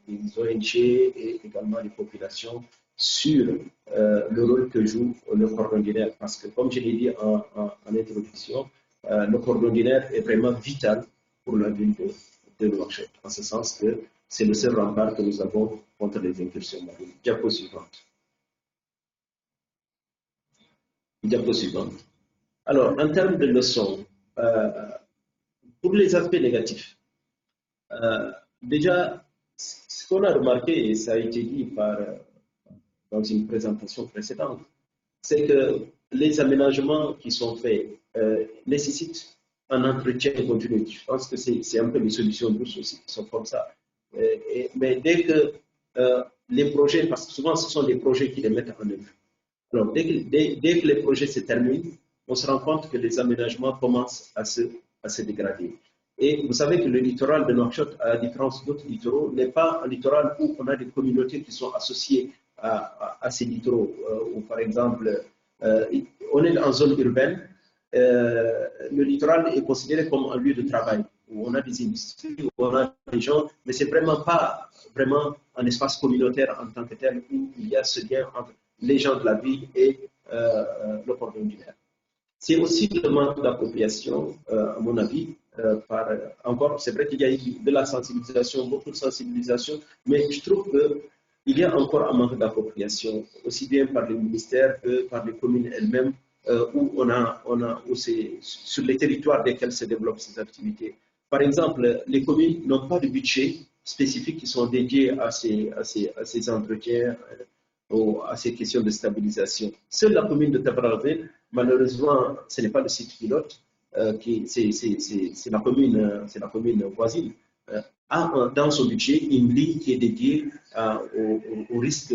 les ONG et également les populations sur le rôle que joue le cordon dunaire. Parce que, comme je l'ai dit en introduction, le cordon dunaire est vraiment vital pour la ville de Nouakchott, en ce sens que c'est le seul rempart que nous avons contre les incursions marines. Diapo suivante. Diapo suivante. Alors, en termes de leçons, pour les aspects négatifs, déjà, ce qu'on a remarqué, et ça a été dit dans une présentation précédente, c'est que les aménagements qui sont faits nécessitent un entretien continu. Je pense que c'est un peu les solutions douces aussi qui sont comme ça. Mais dès que les projets, parce que souvent ce sont les projets qui les mettent en œuvre, alors dès que les projets se terminent, on se rend compte que les aménagements commencent à se dégrader. Et vous savez que le littoral de Nouakchott, à la différence d'autres littoraux, n'est pas un littoral où on a des communautés qui sont associées à ces littoraux. Où, par exemple, on est en zone urbaine, le littoral est considéré comme un lieu de travail, où on a des industries, où on a des gens, mais c'est vraiment pas vraiment un espace communautaire en tant que tel, où il y a ce lien entre les gens de la ville et le cordon dunaire. C'est aussi le manque d'appropriation, à mon avis. Encore, c'est vrai qu'il y a eu de la sensibilisation, beaucoup de sensibilisation, mais je trouve qu'il y a encore un manque d'appropriation, aussi bien par les ministères que par les communes elles-mêmes, où c'est sur les territoires desquels se développent ces activités. Par exemple, les communes n'ont pas de budget spécifique qui sont dédiés à ces entretiens, à ces questions de stabilisation. Seule la commune de Tabravel, malheureusement, ce n'est pas le site pilote, c'est la commune voisine, a dans son budget une ligne qui est dédiée au risque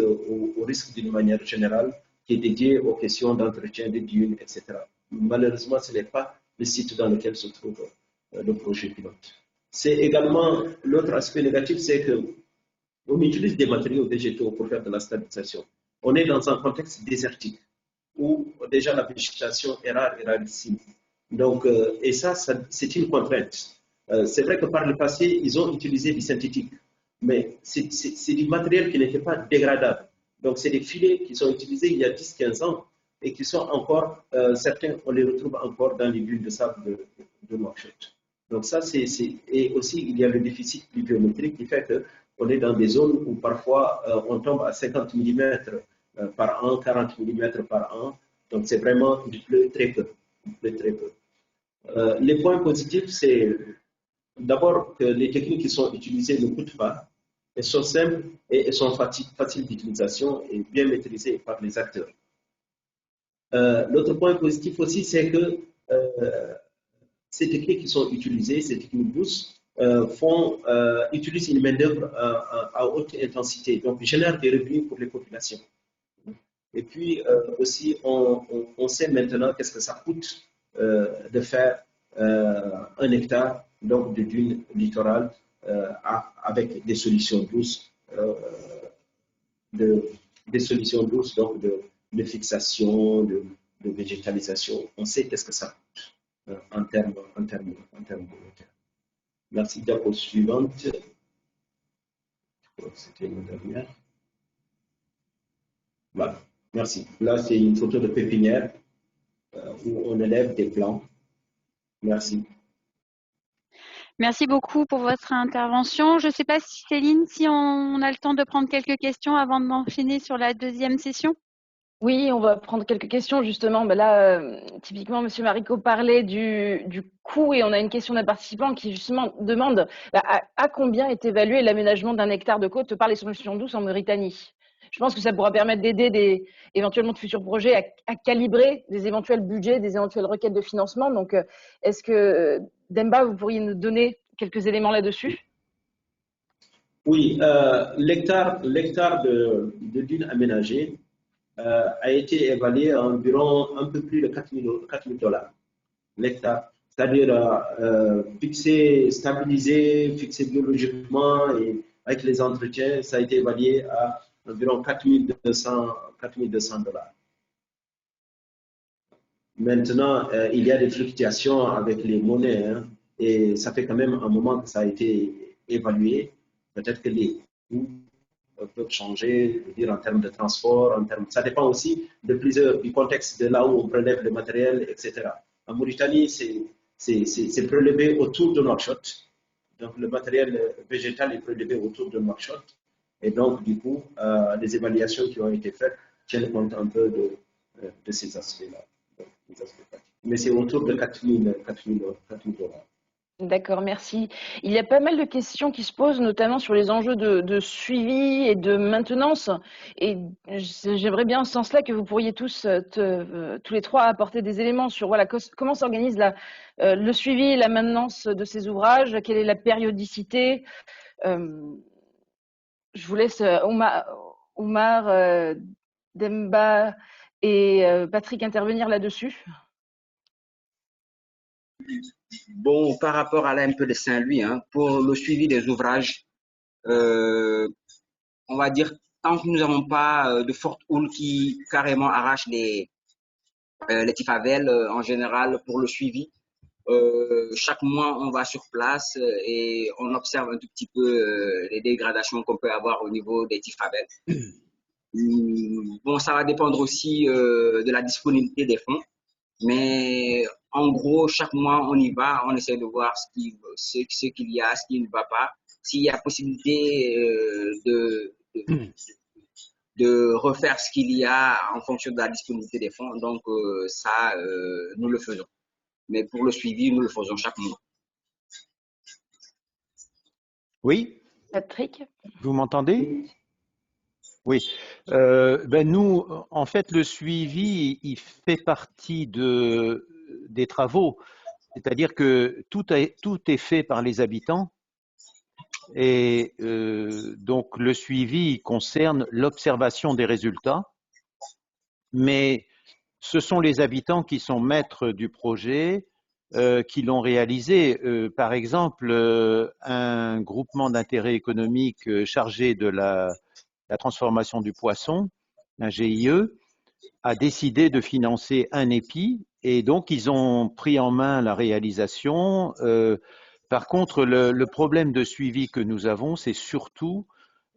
d'une manière générale, qui est dédiée aux questions d'entretien des dunes, etc. Malheureusement, ce n'est pas le site dans lequel se trouve le projet pilote. C'est également l'autre aspect négatif, c'est que on utilise des matériaux végétaux pour faire de la stabilisation. On est dans un contexte désertique où déjà la végétation est rare et rarissime. Donc, et ça c'est une contrainte. C'est vrai que par le passé, ils ont utilisé du synthétique, mais c'est du matériel qui n'était pas dégradable. Donc, c'est des filets qui sont utilisés il y a 10-15 ans et qui sont encore, certains, on les retrouve encore dans les dunes de sable de Nouakchott. Donc, ça, et aussi, il y a le déficit pluviométrique qui fait qu'on est dans des zones où parfois on tombe à 50 mm par an, 40 mm par an. Donc, c'est vraiment, il pleut très peu. Les points positifs, c'est d'abord que les techniques qui sont utilisées ne coûtent pas, elles sont simples et elles sont faciles d'utilisation et bien maîtrisées par les acteurs. L'autre point positif aussi, c'est que ces techniques qui sont utilisées, ces techniques douces, utilisent une main-d'œuvre à haute intensité, donc génèrent des revenus pour les populations. Et puis aussi, on sait maintenant qu'est-ce que ça coûte de faire 1 hectare donc, de dunes littorales avec des solutions douces, des solutions douces donc de fixation, de végétalisation. On sait qu'est-ce que ça coûte en termes de hauteur. Merci. Diapo suivante. Je crois que c'était la dernière. Voilà. Merci. Là, c'est une photo de pépinière où on élève des plants. Merci. Merci beaucoup pour votre intervention. Je ne sais pas si Céline, si on a le temps de prendre quelques questions avant d'enchaîner sur la deuxième session. Oui, on va prendre quelques questions justement. Là, typiquement, M. Marico parlait du coût et on a une question d'un participant qui justement demande à combien est évalué l'aménagement d'un hectare de côte par les solutions douces en Mauritanie. je pense que ça pourra permettre d'aider éventuellement de futurs projets à calibrer des éventuels budgets, des éventuelles requêtes de financement. Donc, est-ce que, Demba, vous pourriez nous donner quelques éléments là-dessus? Oui, l'hectare de dune aménagée a été évalué à environ un peu plus de 4 000 dollars l'hectare. C'est-à-dire fixé, stabilisé, fixé biologiquement et avec les entretiens, ça a été évalué à environ 4 200 dollars. Maintenant, il y a des fluctuations avec les monnaies hein, et ça fait quand même un moment que ça a été évalué. Peut-être que les coûts peuvent changer, je veux dire, en termes de transport, ça dépend aussi du contexte de là où on prélève le matériel, etc. En Mauritanie, c'est prélevé autour de Nouakchott. Donc, le matériel végétal est prélevé autour de Nouakchott. Et donc, du coup, les évaluations qui ont été faites tiennent compte un peu de ces aspects-là. Mais c'est autour de 4 000 dollars. D'accord, merci. Il y a pas mal de questions qui se posent, notamment sur les enjeux de suivi et de maintenance. Et j'aimerais bien en ce sens-là que vous pourriez tous les trois apporter des éléments sur voilà, comment s'organise le suivi et la maintenance de ces ouvrages, quelle est la périodicité. Je vous laisse Oumar, Demba et Patrick intervenir là-dessus. Bon, par rapport à l'AMP de Saint-Louis, hein, pour le suivi des ouvrages, on va dire, tant que nous n'avons pas de fortes houles qui carrément arrachent les tifavelles, en général, pour le suivi, chaque mois, on va sur place et on observe un tout petit peu les dégradations qu'on peut avoir au niveau des tifavelles. Bon, ça va dépendre aussi de la disponibilité des fonds. Mais en gros, chaque mois, on y va, on essaie de voir ce qu'il y a, ce qui ne va pas. S'il y a possibilité de refaire ce qu'il y a en fonction de la disponibilité des fonds, donc ça, nous le faisons. Mais pour le suivi, nous le faisons chaque mois. Oui, Patrick? vous m'entendez? Oui. Nous, en fait, le suivi, il fait partie des travaux. C'est-à-dire que tout est fait par les habitants. Et donc, le suivi concerne l'observation des résultats. Mais ce sont les habitants qui sont maîtres du projet, qui l'ont réalisé. Par exemple, un groupement d'intérêt économique chargé de la transformation du poisson, un GIE, a décidé de financer un épi et donc ils ont pris en main la réalisation. Par contre, le problème de suivi que nous avons, c'est surtout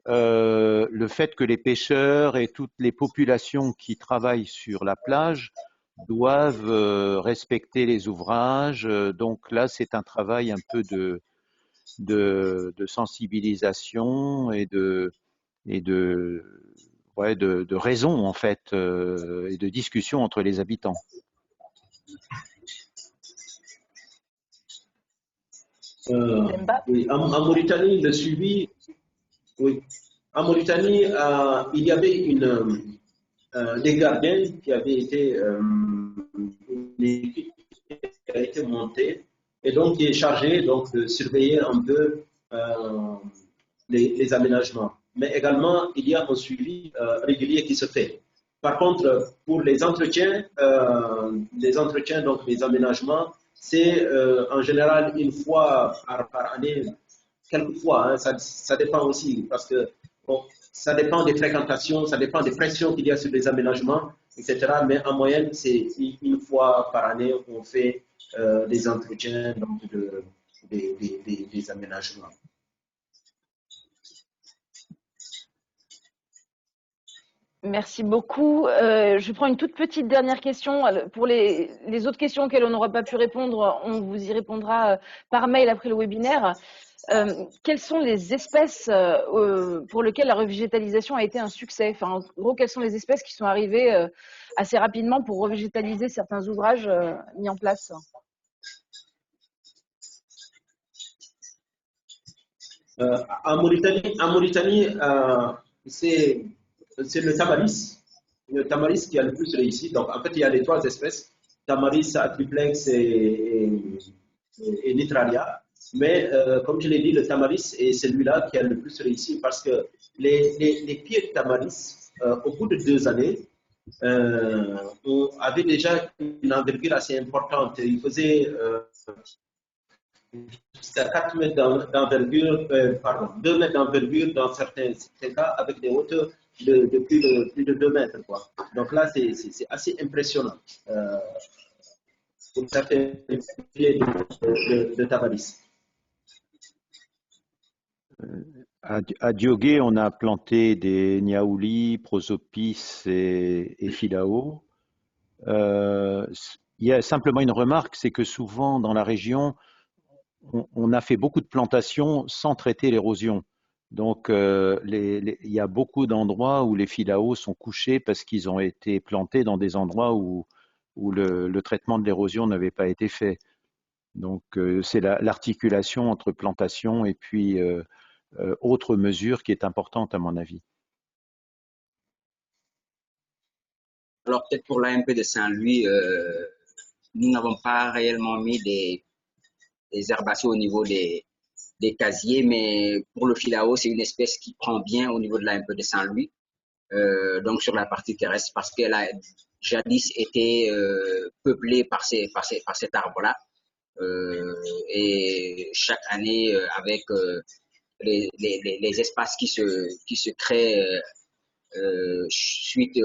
le fait que les pêcheurs et toutes les populations qui travaillent sur la plage doivent respecter les ouvrages. Donc là, c'est un travail un peu de sensibilisation et de raison en fait et de discussion entre les habitants. Oui, en Mauritanie, le suivi, oui. En Mauritanie, il y avait des gardiens qui avaient été, une équipe qui a été montée et donc qui est chargée donc, de surveiller un peu les aménagements. Mais également, il y a un suivi régulier qui se fait. Par contre, pour les entretiens donc les aménagements, c'est en général une fois par année, quelquefois, hein, ça dépend aussi, parce que bon, ça dépend des fréquentations, ça dépend des pressions qu'il y a sur les aménagements, etc. Mais en moyenne, c'est une fois par année qu'on fait des entretiens donc, des aménagements. Merci beaucoup. Je prends une toute petite dernière question. Pour les autres questions auxquelles on n'aura pas pu répondre, on vous y répondra par mail après le webinaire. Quelles sont les espèces pour lesquelles la revégétalisation a été un succès? Enfin, en gros, quelles sont les espèces qui sont arrivées assez rapidement pour revégétaliser certains ouvrages mis en place? En Mauritanie c'est c'est le tamaris. Le tamaris qui a le plus réussi. Donc, en fait, il y a les trois espèces, tamaris, triplex et nitraria. Mais, comme je l'ai dit, le tamaris est celui-là qui a le plus réussi parce que les pieds de tamaris, au bout de 2 années, avaient déjà une envergure assez importante. Ils faisaient jusqu'à 4 mètres d'envergure, pardon, 2 mètres d'envergure dans certains cas, avec des hauteurs de plus de 2 mètres. Quoi. Donc là, c'est assez impressionnant pour certains pieds de tamaris. À Diogué, on a planté des niaoulis, prosopis et philao. Il y a simplement une remarque, c'est que souvent dans la région, on a fait beaucoup de plantations sans traiter l'érosion. Donc, il y a beaucoup d'endroits où les philao sont couchés parce qu'ils ont été plantés dans des endroits où le traitement de l'érosion n'avait pas été fait. Donc, c'est l'articulation entre plantation et puis autre mesure qui est importante à mon avis. Alors peut-être pour l'AMP de Saint-Louis, nous n'avons pas réellement mis des herbacées au niveau des casiers, mais pour le philao, c'est une espèce qui prend bien au niveau de l'AMP de Saint-Louis, donc sur la partie terrestre, parce qu'elle a jadis été peuplée par cet arbre-là. Et chaque année, avec les espaces qui se créent suite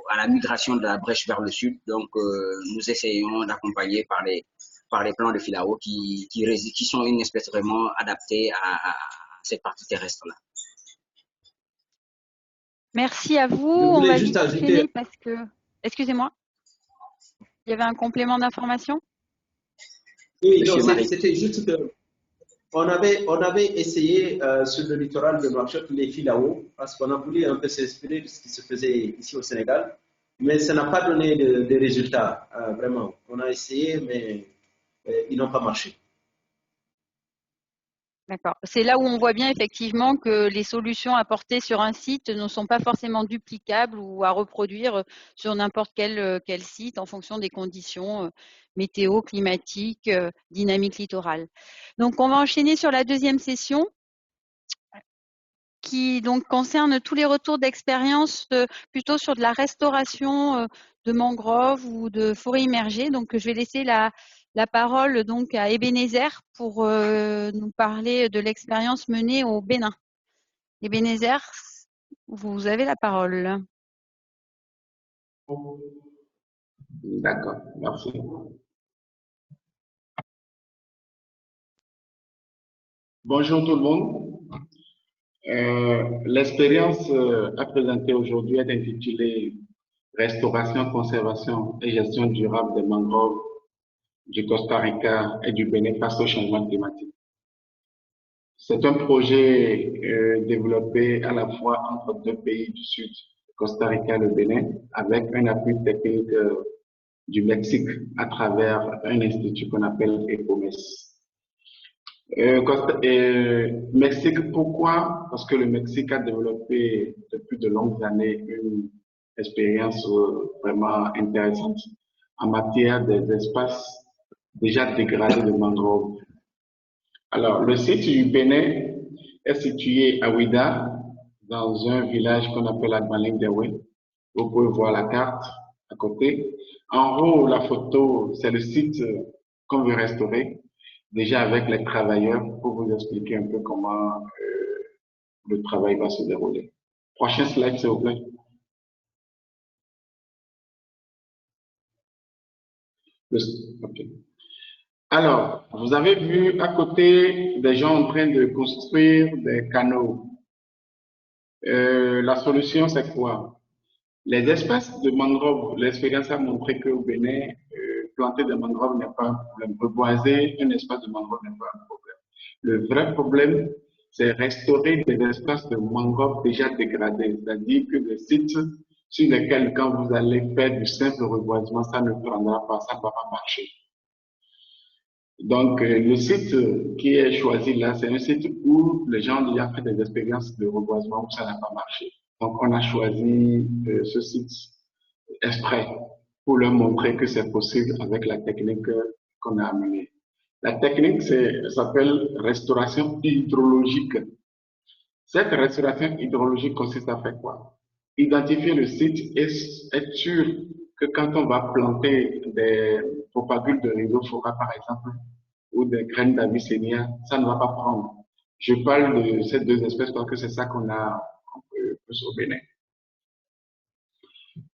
à la migration de la brèche vers le sud. Donc, nous essayons d'accompagner par les plants de philao qui sont une espèce vraiment adaptée à cette partie terrestre-là. Merci à vous. Je On voulais va juste vite ajouter. enchaîner parce que, excusez-moi, il y avait un complément d'information. Oui, non, c'était juste que on avait essayé sur le littoral de Nouakchott les philao parce qu'on a voulu un peu s'inspirer de ce qui se faisait ici au Sénégal, mais ça n'a pas donné de résultats, vraiment. On a essayé, mais ils n'ont pas marché. D'accord. C'est là où on voit bien effectivement que les solutions apportées sur un site ne sont pas forcément duplicables ou à reproduire sur n'importe quel site en fonction des conditions météo, climatiques, dynamique littorale. Donc, on va enchaîner sur la deuxième session qui donc concerne tous les retours d'expérience plutôt sur de la restauration de mangroves ou de forêts immergées. Donc, je vais laisser la parole donc à Ebenezer pour nous parler de l'expérience menée au Bénin. Ebenezer, vous avez la parole. D'accord, merci. Bonjour tout le monde. L'expérience à présenter aujourd'hui est intitulée Restauration, conservation et gestion durable des mangroves du Costa Rica et du Bénin face au changement climatique. C'est un projet développé à la fois entre deux pays du Sud, Costa Rica et le Bénin, avec un appui technique du Mexique à travers un institut qu'on appelle ECOMES. Mexique, pourquoi? Parce que le Mexique a développé depuis de longues années une expérience vraiment intéressante en matière des espaces déjà dégradés de mangroves. Alors, le site du Bénin est situé à Ouida, dans un village qu'on appelle Agbalingdewe. Vous pouvez voir la carte à côté. En haut, la photo, c'est le site qu'on veut restaurer, déjà avec les travailleurs, pour vous expliquer un peu comment le travail va se dérouler. Prochain slide, s'il vous plaît. Okay. Alors, vous avez vu à côté des gens en train de construire des canaux. La solution, c'est quoi? Les espaces de mangroves, l'expérience a montré qu'au Bénin, planter des mangroves n'est pas un problème. Reboiser un espace de mangrove n'est pas un problème. Le vrai problème, c'est restaurer des espaces de mangroves déjà dégradés, c'est-à-dire que des sites sur lesquels, quand vous allez faire du simple reboisement, ça ne prendra pas, ça ne va pas marcher. Donc, le site qui est choisi là, c'est un site où les gens ont déjà fait des expériences de reboisement où ça n'a pas marché. Donc, on a choisi ce site exprès pour leur montrer que c'est possible avec la technique qu'on a amenée. La technique s'appelle restauration hydrologique. Cette restauration hydrologique consiste à faire quoi? Identifier le site et être sûr que quand on va planter des propagules de rhizophoras, par exemple, ou des graines d'Avicennia, ça ne va pas prendre. Je parle de ces deux espèces parce que c'est ça qu'on a plus au Bénin.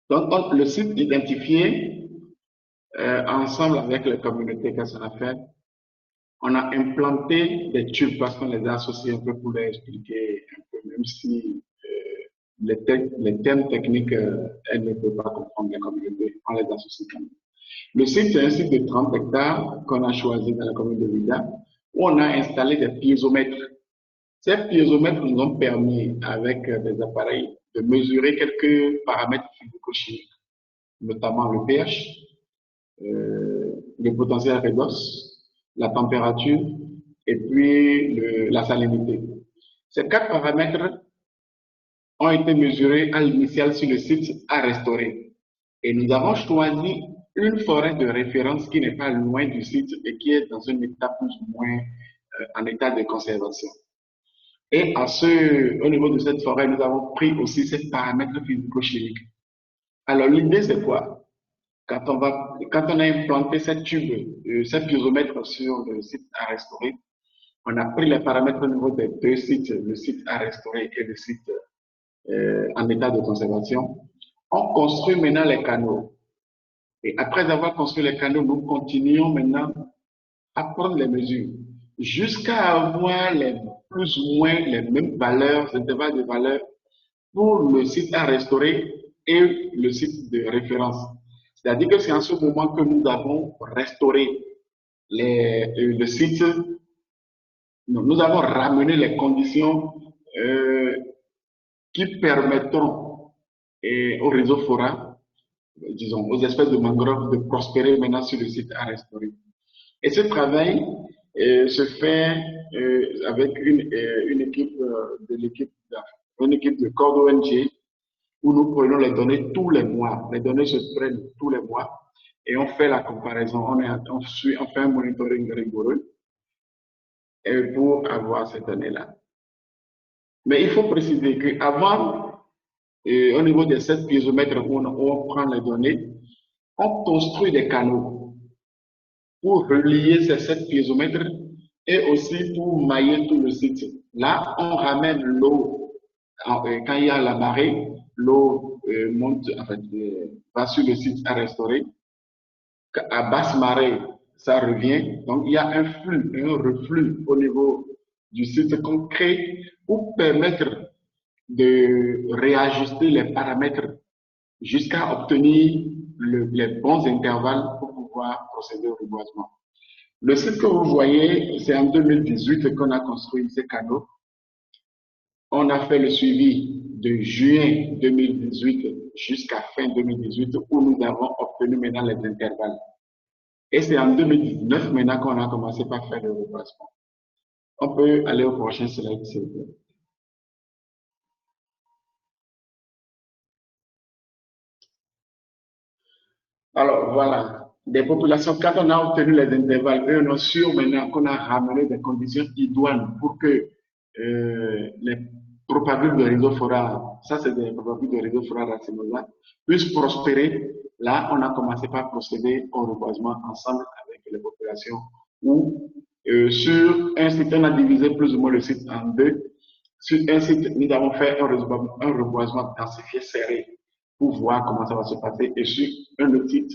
Donc, le site identifié, ensemble avec les communautés Kassanafel, on a implanté des tubes parce qu'on les a associés un peu pour les expliquer un peu, même si les termes techniques, elles ne peuvent pas comprendre les communautés, on les associe quand même. Le site, c'est un site de 30 hectares qu'on a choisi dans la commune de Vida, où on a installé des piézomètres. Ces piézomètres nous ont permis, avec des appareils, de mesurer quelques paramètres physico-chimiques, notamment le pH, le potentiel redox, la température et puis la salinité. Ces 4 paramètres ont été mesurés à l'initial sur le site à restaurer. Et nous avons choisi une forêt de référence qui n'est pas loin du site et qui est dans un état plus ou moins en état de conservation. Et au niveau de cette forêt, nous avons pris aussi ces paramètres physico-chimiques. Alors l'idée c'est quoi? Quand on a implanté cette tube, cette piézomètre sur le site à restaurer, on a pris les paramètres au niveau des deux sites, le site à restaurer et le site en état de conservation. On construit maintenant les canaux. Et après avoir construit les canaux, nous continuons maintenant à prendre les mesures jusqu'à avoir plus ou moins les mêmes valeurs, intervalles de valeurs pour le site à restaurer et le site de référence. C'est-à-dire que c'est en ce moment que nous avons restauré le site, nous avons ramené les conditions qui permettront aux rhizophoras, disons, aux espèces de mangroves de prospérer maintenant sur le site à restaurer. Et ce travail se fait avec une équipe de Corps ONG où nous prenons les données tous les mois. Les données se prennent tous les mois et on fait la comparaison. On fait un monitoring rigoureux pour avoir ces données-là. Mais il faut préciser qu'avant, au niveau des 7 piézomètres où on prend les données, on construit des canaux pour relier ces 7 piézomètres et aussi pour mailler tout le site. Là, on ramène l'eau. Quand il y a la marée, l'eau monte, va sur le site à restaurer. À basse marée, ça revient. Donc, il y a un flux, un reflux au niveau du site qu'on crée pour permettre de réajuster les paramètres jusqu'à obtenir les bons intervalles pour pouvoir procéder au reboisement. Le site que vous voyez, c'est en 2018 qu'on a construit ces canaux. On a fait le suivi de juin 2018 jusqu'à fin 2018 où nous avons obtenu maintenant les intervalles. Et c'est en 2019 maintenant qu'on a commencé par faire le reboisement. On peut aller au prochain slide, s'il vous plaît. Alors voilà, des populations, quand on a obtenu les intervalles, eux, on est sûr maintenant qu'on a ramené des conditions idoines pour que les propagules de rhizophoras, ça c'est des propagules de rhizophoras racinosa, puissent prospérer. Là, on a commencé par procéder au reboisement ensemble avec les populations où sur un site, on a divisé plus ou moins le site en deux. Sur un site, nous avons fait un reboisement densifié serré pour voir comment ça va se passer. Et sur un autre site,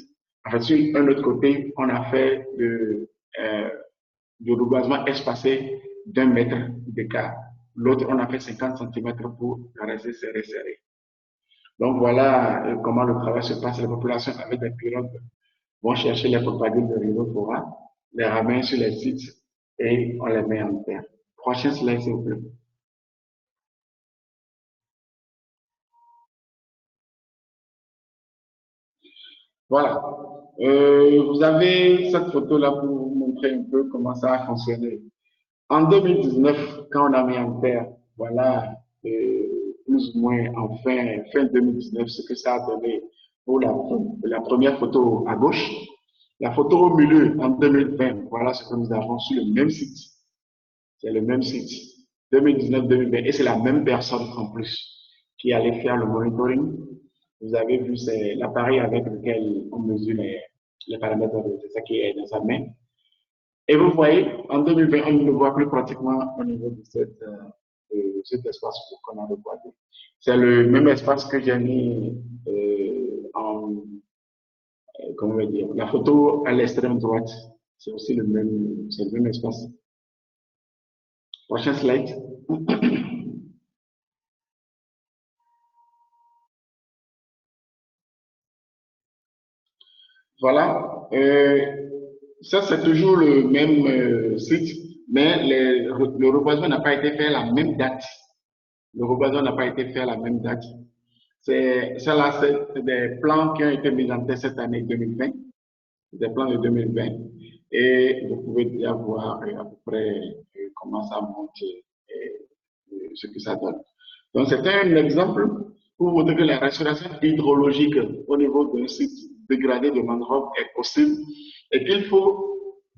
sur un autre côté, on a fait du reboisement espacé d'1 mètre d'écart. L'autre, on a fait 50 cm pour rester serré. Donc voilà comment le travail se passe. Les populations avec des pilotes vont chercher les propagules de rhizophoras, les ramènent sur les sites et on les met en terre. Prochain slide, s'il vous plaît. Voilà. Vous avez cette photo-là pour vous montrer un peu comment ça a fonctionné. En 2019, quand on a mis en terre, voilà plus ou moins en fin 2019 ce que ça a donné pour la première photo à gauche. La photo au milieu en 2020, voilà ce que nous avons sur le même site. C'est le même site, 2019-2020, et c'est la même personne en plus qui allait faire le monitoring. Vous avez vu, c'est l'appareil avec lequel on mesure les paramètres, c'est ça qui est dans sa main. Et vous voyez, en 2020, on ne le voit plus pratiquement au niveau de cet espace qu'on a regardé. C'est le même espace que j'ai mis comment on va dire, la photo à l'extrême droite. C'est aussi le même espace. Prochain slide. Voilà. Ça, c'est toujours le même site, mais le reboisement n'a pas été fait à la même date. Le reboisement n'a pas été fait à la même date. Ça là, c'est des plans qui ont été mis en tête cette année 2020, des plans de 2020. Et vous pouvez déjà voir à peu près comment ça monte et ce que ça donne. Donc, c'est un exemple pour montrer que la restauration hydrologique au niveau d'un site dégradé de mangrove est possible et qu'il faut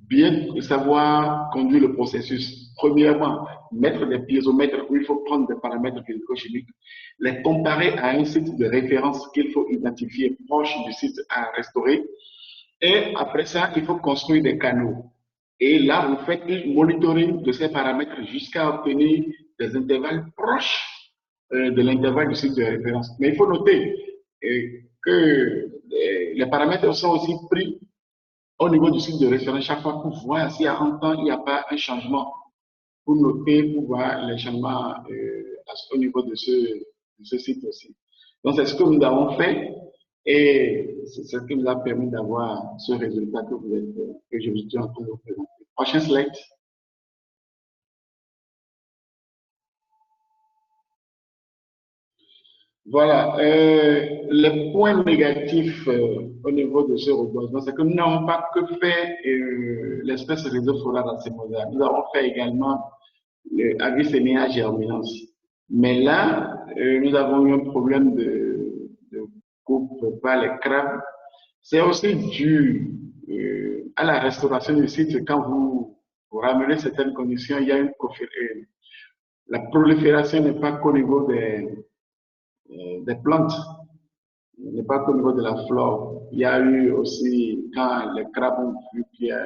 bien savoir conduire le processus. Premièrement, mettre des piézomètres où il faut prendre des paramètres physico-chimiques, les comparer à un site de référence qu'il faut identifier proche du site à restaurer. Et après ça, il faut construire des canaux. Et là, vous faites un monitoring de ces paramètres jusqu'à obtenir des intervalles proches de l'intervalle du site de référence. Mais il faut noter que les paramètres sont aussi pris au niveau du site de référence chaque fois pour voir s'il y a un temps, il n'y a pas un changement. Pour noter, pour voir les changements au niveau de ce site aussi. Donc, c'est ce que nous avons fait et c'est ce qui nous a permis d'avoir ce résultat que je vous suis en train de vous présenter. Prochain slide. Voilà. Les points négatifs au niveau de ce reboisement, c'est que nous n'avons pas que fait l'espèce rhizophora racemosa. Nous avons fait également le Avicennia germinans. Mais là, nous avons eu un problème de coupe par les crabes. C'est aussi dû à la restauration du site. Quand vous ramenez certaines conditions, il y a la prolifération n'est pas qu'au niveau des plantes, n'est pas qu'au niveau de la flore. Il y a eu aussi, quand les crabes ont vu qu'il y a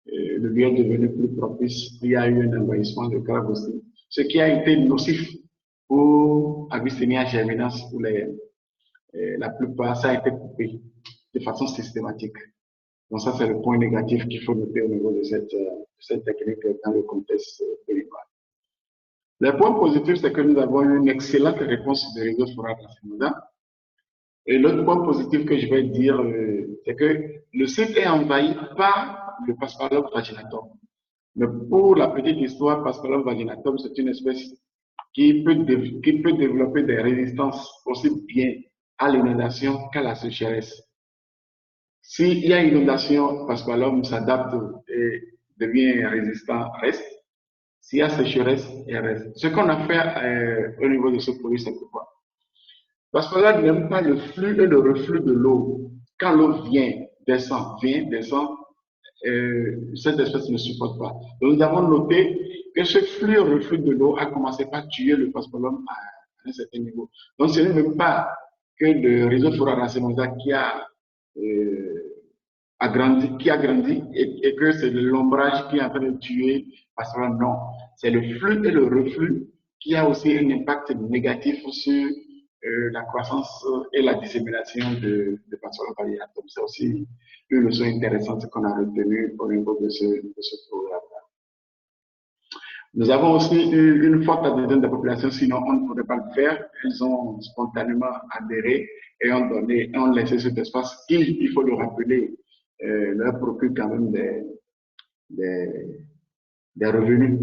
le lieu est devenu plus propice, il y a eu un envahissement de crabes aussi. Ce qui a été nocif pour Avicennia germinans, pour la plupart, ça a été coupé de façon systématique. Donc ça, c'est le point négatif qu'il faut noter au niveau de cette technique dans le contexte de l'IPA. Le point positif, c'est que nous avons eu une excellente réponse de Rhizophora racemosa. Et l'autre point positif que je vais dire, c'est que le site est envahi par le Paspalum vaginatum. Mais pour la petite histoire, Paspalum vaginatum, c'est une espèce qui peut développer des résistances aussi bien à l'inondation qu'à la sécheresse. S'il y a inondation, Paspalum s'adapte et devient résistant, reste. S'il y a sécheresse, il reste. Ce qu'on a fait au niveau de ce produit, c'est quoi? Paspalum n'aime pas le flux et le reflux de l'eau. Quand l'eau descend, cette espèce ne supporte pas. Donc, nous avons noté que ce flux et reflux de l'eau a commencé par tuer le Paspalum à un certain niveau. Donc, ce n'est même pas que le Rhizophora racemosa qui a grandi et que c'est l'ombrage qui est en train de tuer Paspalum. Non, c'est le flux et le reflux qui a aussi un impact négatif sur la croissance et la dissémination de Paspalum vaginatum. C'est aussi une leçon intéressante qu'on a retenue au niveau de ce programme-là. Nous avons aussi eu une forte adhésion de la population, sinon on ne pourrait pas le faire. Ils ont spontanément adhéré et ont laissé cet espace qui, il faut le rappeler, leur procure quand même des revenus.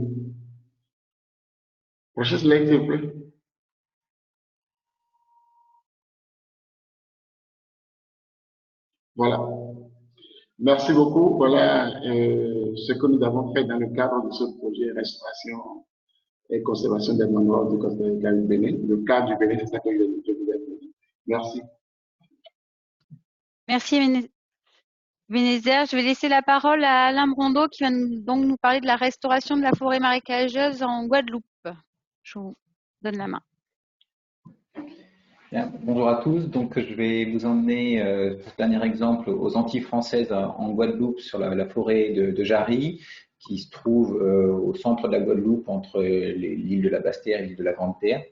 Prochaine slide, s'il vous plaît. Voilà. Merci beaucoup. Voilà ce que nous avons fait dans le cadre de ce projet restauration et conservation des mangroves du Costa Rica et du Bénin. Le cas du Bénin, c'est ça que je vous ai dit. Merci. Merci, Bénézère. Je vais laisser la parole à Alain Brondeau qui va donc nous parler de la restauration de la forêt marécageuse en Guadeloupe. Je vous donne la main. Bien, bonjour à tous. Donc, je vais vous emmener, pour ce dernier exemple, aux Antilles françaises en Guadeloupe sur la forêt de Jarry, qui se trouve au centre de la Guadeloupe entre l'île de la Basse-Terre et l'île de la Grande-Terre.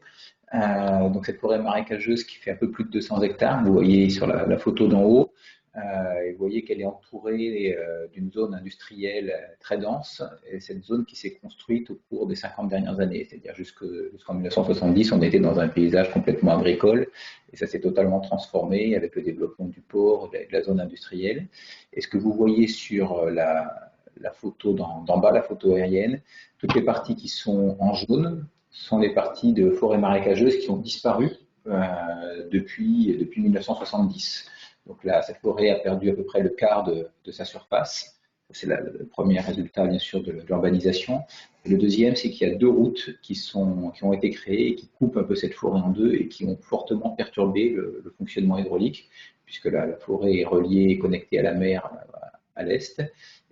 Donc, cette forêt marécageuse qui fait un peu plus de 200 hectares, vous voyez sur la photo d'en haut. Et vous voyez qu'elle est entourée d'une zone industrielle très dense, et cette zone qui s'est construite au cours des 50 dernières années, c'est-à-dire jusqu'en 1970, on était dans un paysage complètement agricole, et ça s'est totalement transformé avec le développement du port, de la zone industrielle. Et ce que vous voyez sur la photo d'en bas, la photo aérienne, toutes les parties qui sont en jaune sont les parties de forêts marécageuses qui ont disparu depuis 1970. Donc là, cette forêt a perdu à peu près le quart de sa surface. C'est le premier résultat, bien sûr, de l'urbanisation. Le deuxième, c'est qu'il y a 2 routes qui ont été créées et qui coupent un peu cette forêt en deux et qui ont fortement perturbé le fonctionnement hydraulique, puisque la forêt est reliée et connectée à la mer à l'est,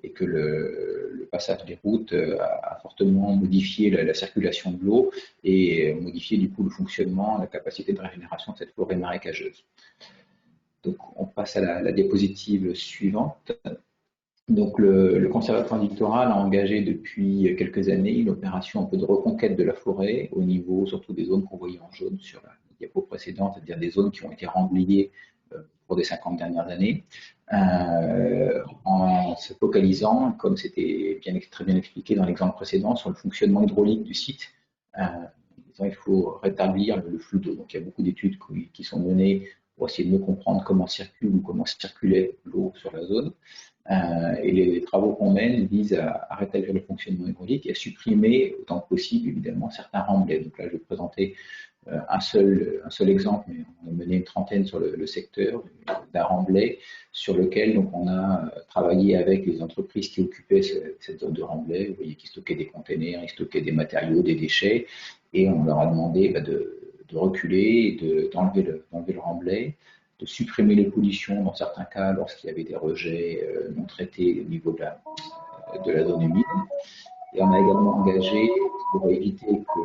et que le passage des routes a fortement modifié la circulation de l'eau et modifié du coup le fonctionnement, la capacité de régénération de cette forêt marécageuse. Donc, on passe à la diapositive suivante. Donc, le Conservatoire littoral a engagé depuis quelques années une opération un peu de reconquête de la forêt au niveau surtout des zones qu'on voyait en jaune sur la diapo précédente, c'est-à-dire des zones qui ont été remblayées pour des 50 dernières années, en se focalisant, comme c'était très bien expliqué dans l'exemple précédent, sur le fonctionnement hydraulique du site. Il faut rétablir le flux d'eau. Donc, il y a beaucoup d'études qui sont menées pour essayer de mieux comprendre comment circule ou comment circulait l'eau sur la zone. Et les travaux qu'on mène visent à rétablir le fonctionnement hydraulique et à supprimer autant que possible, évidemment, certains remblais. Donc là, je vais présenter un seul exemple, mais on a mené une trentaine sur le secteur d'un remblai sur lequel donc, on a travaillé avec les entreprises qui occupaient cette zone de remblai. Vous voyez, qui stockaient des containers, ils stockaient des matériaux, des déchets, et on leur a demandé de reculer, d'enlever le remblai, de supprimer les pollutions dans certains cas lorsqu'il y avait des rejets non traités au niveau de la zone humide. Et on a également engagé, pour éviter que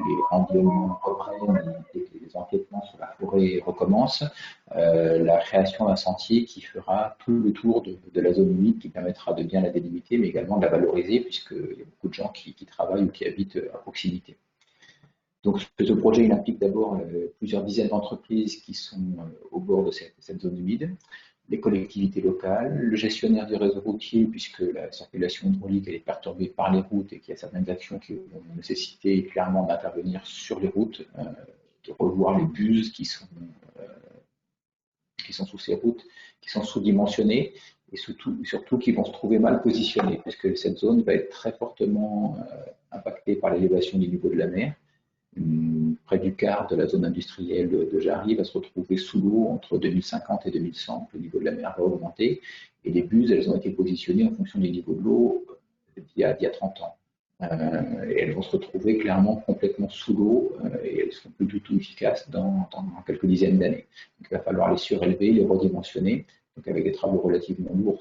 les rendements reprennent et que les enquêtements sur la forêt recommencent, la création d'un sentier qui fera tout le tour de la zone humide, qui permettra de bien la délimiter, mais également de la valoriser, puisqu'il y a beaucoup de gens qui travaillent ou qui habitent à proximité. Donc, ce projet il implique d'abord plusieurs dizaines d'entreprises qui sont au bord de cette zone humide, les collectivités locales, le gestionnaire du réseau routier, puisque la circulation hydraulique est perturbée par les routes et qu'il y a certaines actions qui vont nécessiter clairement d'intervenir sur les routes, de revoir les bus qui sont sous ces routes, qui sont sous-dimensionnées et surtout qui vont se trouver mal positionnés, puisque cette zone va être très fortement impactée par l'élévation du niveau de la mer. Près du quart de la zone industrielle de Jarry va se retrouver sous l'eau entre 2050 et 2100. Le niveau de la mer va augmenter et les buses, elles ont été positionnées en fonction du niveau de l'eau d'il y a 30 ans. Et elles vont se retrouver clairement complètement sous l'eau et elles ne seront plus du tout efficaces dans quelques dizaines d'années. Donc, il va falloir les surélever, les redimensionner, donc avec des travaux relativement lourds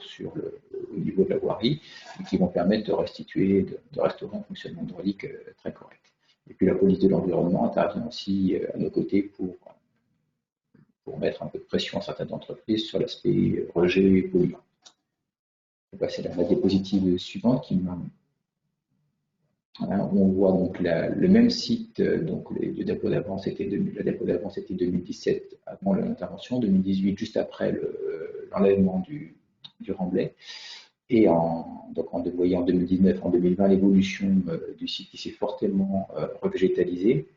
au niveau de la voirie, et qui vont permettre de restaurer un fonctionnement hydraulique très correct. Et puis la police de l'environnement intervient aussi à nos côtés pour mettre un peu de pression à certaines entreprises sur l'aspect rejet et polluant. On va passer à la diapositive suivante on voit donc le même site, donc le dépôt d'avance était 2017 avant l'intervention, 2018 juste après l'enlèvement du remblai. Et donc on voyait en 2019, en 2020, l'évolution du site qui s'est fortement revégétalisé.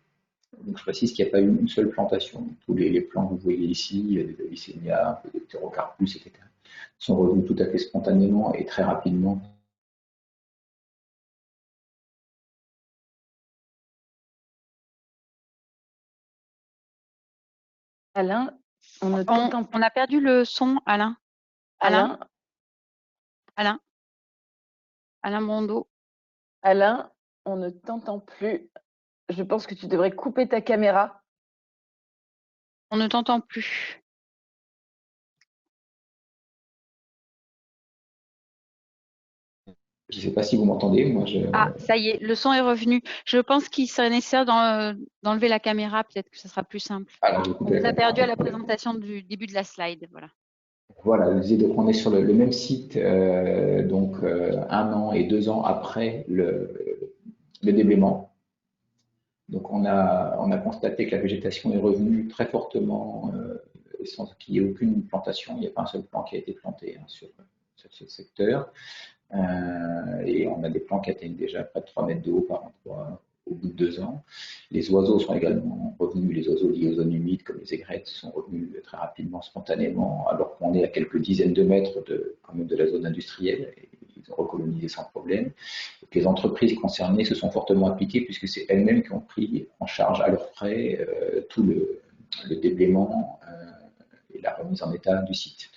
Donc je précise qu'il n'y a pas eu une seule plantation. Tous les plants que vous voyez ici, des Lycénia, des Pterocarpus, etc., sont revenus tout à fait spontanément et très rapidement. Alain, on ne t'entend pas. On a perdu le son, Alain. Alain Brondeau. Alain, On ne t'entend plus. Je pense que tu devrais couper ta caméra. On ne t'entend plus. Je ne sais pas si vous m'entendez. Moi, Ah, ça y est, le son est revenu. Je pense qu'il serait nécessaire d'enlever la caméra, peut-être que ce sera plus simple. Alors, je vais On couper vous la a caméra, perdu pas à de la problème. présentation du début de la slide. Voilà. Voilà, je disais, donc on est sur le même site, donc 1 an et 2 ans après le déblaiement. Donc on a constaté que la végétation est revenue très fortement sans qu'il n'y ait aucune plantation. Il n'y a pas un seul plant qui a été planté sur ce secteur. Et on a des plants qui atteignent déjà près de 3 mètres de haut par endroit au bout de 2 ans. Les oiseaux sont également revenus, les oiseaux liés aux zones humides comme les aigrettes sont revenus très rapidement, spontanément, alors qu'on est à quelques dizaines de mètres quand même de la zone industrielle. Et ils ont recolonisé sans problème. Donc, les entreprises concernées se sont fortement impliquées puisque c'est elles-mêmes qui ont pris en charge à leurs frais tout le déblaiement et la remise en état du site.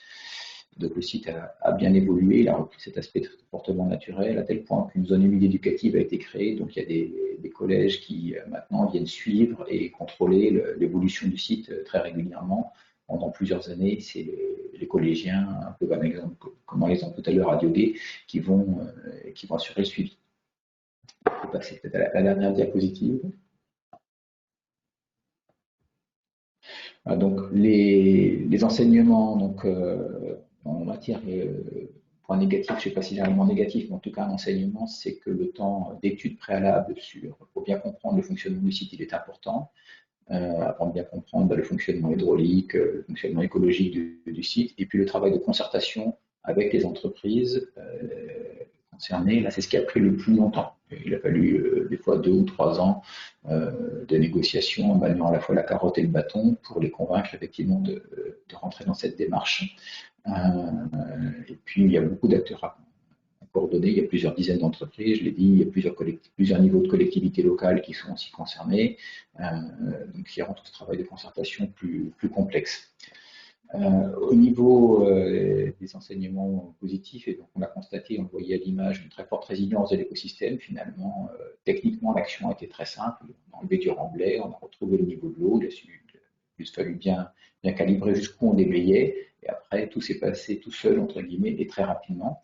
Donc le site a bien évolué, il a repris cet aspect fortement naturel, à tel point qu'une zone humide éducative a été créée. Donc il y a des collèges qui maintenant viennent suivre et contrôler l'évolution du site très régulièrement. Pendant plusieurs années, c'est les collégiens, un peu comme l'exemple, comme l'exemple tout à l'heure à Diogué, qui vont assurer le suivi. Je vais passer peut-être à la dernière diapositive. Donc les enseignements donc, en matière point négatif, je ne sais pas si généralement négatif, mais en tout cas un enseignement, c'est que le temps d'étude préalable pour bien comprendre le fonctionnement du site, il est important. Avant de bien comprendre le fonctionnement hydraulique, le fonctionnement écologique du site, et puis le travail de concertation avec les entreprises concernées. Là, c'est ce qui a pris le plus longtemps. Il a fallu des fois 2 ou 3 ans de négociations, en maniant à la fois la carotte et le bâton pour les convaincre effectivement de rentrer dans cette démarche. Et puis, il y a beaucoup d'acteurs à coordonner. Il y a plusieurs dizaines d'entreprises, je l'ai dit, il y a plusieurs niveaux de collectivités locales qui sont aussi concernés. Donc, qui rend tout ce travail de concertation plus complexe. Au niveau des enseignements positifs, et donc on l'a constaté, on le voyait à l'image, une très forte résilience de l'écosystème. Finalement, techniquement, l'action a été très simple. On a enlevé du remblai, on a retrouvé le niveau de l'eau, il a fallu bien calibrer jusqu'où on déblayait, et après, tout s'est passé tout seul, entre guillemets, et très rapidement.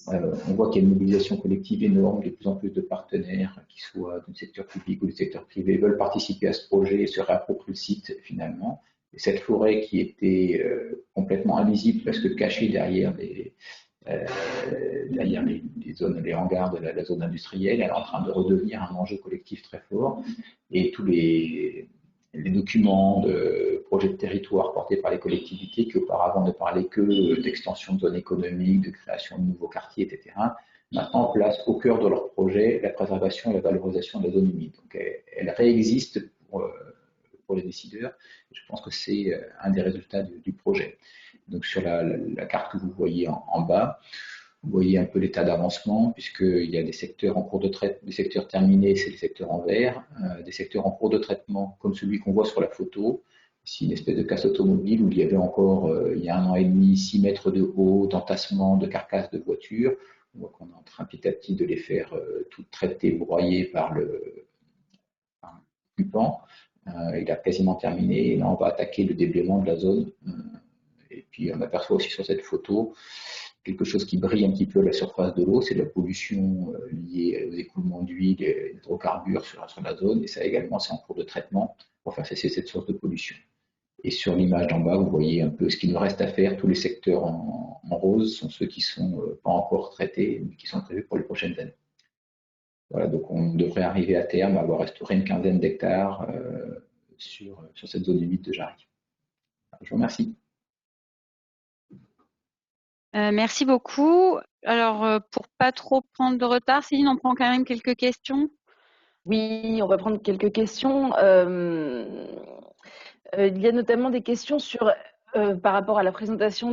On voit qu'il y a une mobilisation collective énorme, de plus en plus de partenaires, qui soient du secteur public ou du secteur privé, veulent participer à ce projet et se réapproprient le site finalement. Et cette forêt qui était complètement invisible parce que cachée derrière les zones, les hangars de la zone industrielle, elle est en train de redevenir un enjeu collectif très fort. Et tous les documents de projets de territoire portés par les collectivités qui auparavant ne parlaient que d'extension de zones économiques, de création de nouveaux quartiers, etc., maintenant placent au cœur de leur projet la préservation et la valorisation de la zone humide. Donc elle réexiste pour les décideurs. Je pense que c'est un des résultats du projet. Donc sur la carte que vous voyez en bas, vous voyez un peu l'état d'avancement, puisqu'il y a des secteurs en cours de traitement, des secteurs terminés, c'est les secteurs en vert, des secteurs en cours de traitement, comme celui qu'on voit sur la photo. Ici, une espèce de casse automobile où il y avait encore, il y a 1 an et demi, 6 mètres de haut d'entassement de carcasses de voitures. On voit qu'on est en train petit à petit de les faire toutes traiter, broyer par le occupant. Il a quasiment terminé. Et là, on va attaquer le déblaiement de la zone. Et puis, on aperçoit aussi sur cette photo quelque chose qui brille un petit peu à la surface de l'eau, c'est la pollution liée aux écoulements d'huile et d'hydrocarbures sur la zone. Et ça également, c'est en cours de traitement pour faire cesser cette source de pollution. Et sur l'image d'en bas, vous voyez un peu ce qu'il nous reste à faire. Tous les secteurs en rose sont ceux qui ne sont pas encore traités, mais qui sont prévus pour les prochaines années. Voilà, donc on devrait arriver à terme à avoir restauré une quinzaine d'hectares sur cette zone humide de Jarry. Je vous remercie. Merci beaucoup. Alors, pour pas trop prendre de retard, Céline, on prend quand même quelques questions. Oui, on va prendre quelques questions. Il y a notamment des questions par rapport à la présentation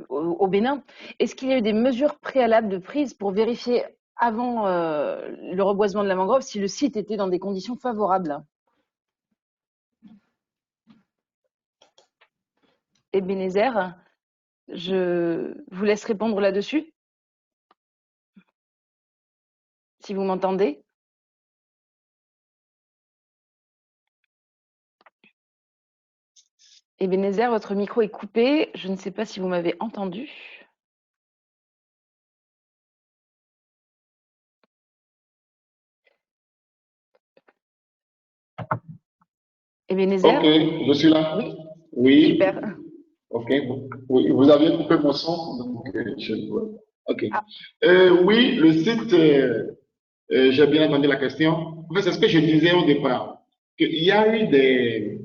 au Bénin. Est-ce qu'il y a eu des mesures préalables de prise pour vérifier avant le reboisement de la mangrove si le site était dans des conditions favorables? Ebenezer, je vous laisse répondre là-dessus, si vous m'entendez. Ebenezer, votre micro est coupé. Je ne sais pas si vous m'avez entendu. Ebenezer? Ok, je suis là. Oui. Oui. Super. Ok, oui, vous aviez coupé mon son, donc ok. Ah. Oui, le site, j'ai bien entendu la question. En fait, c'est ce que je disais au départ, qu'il y a eu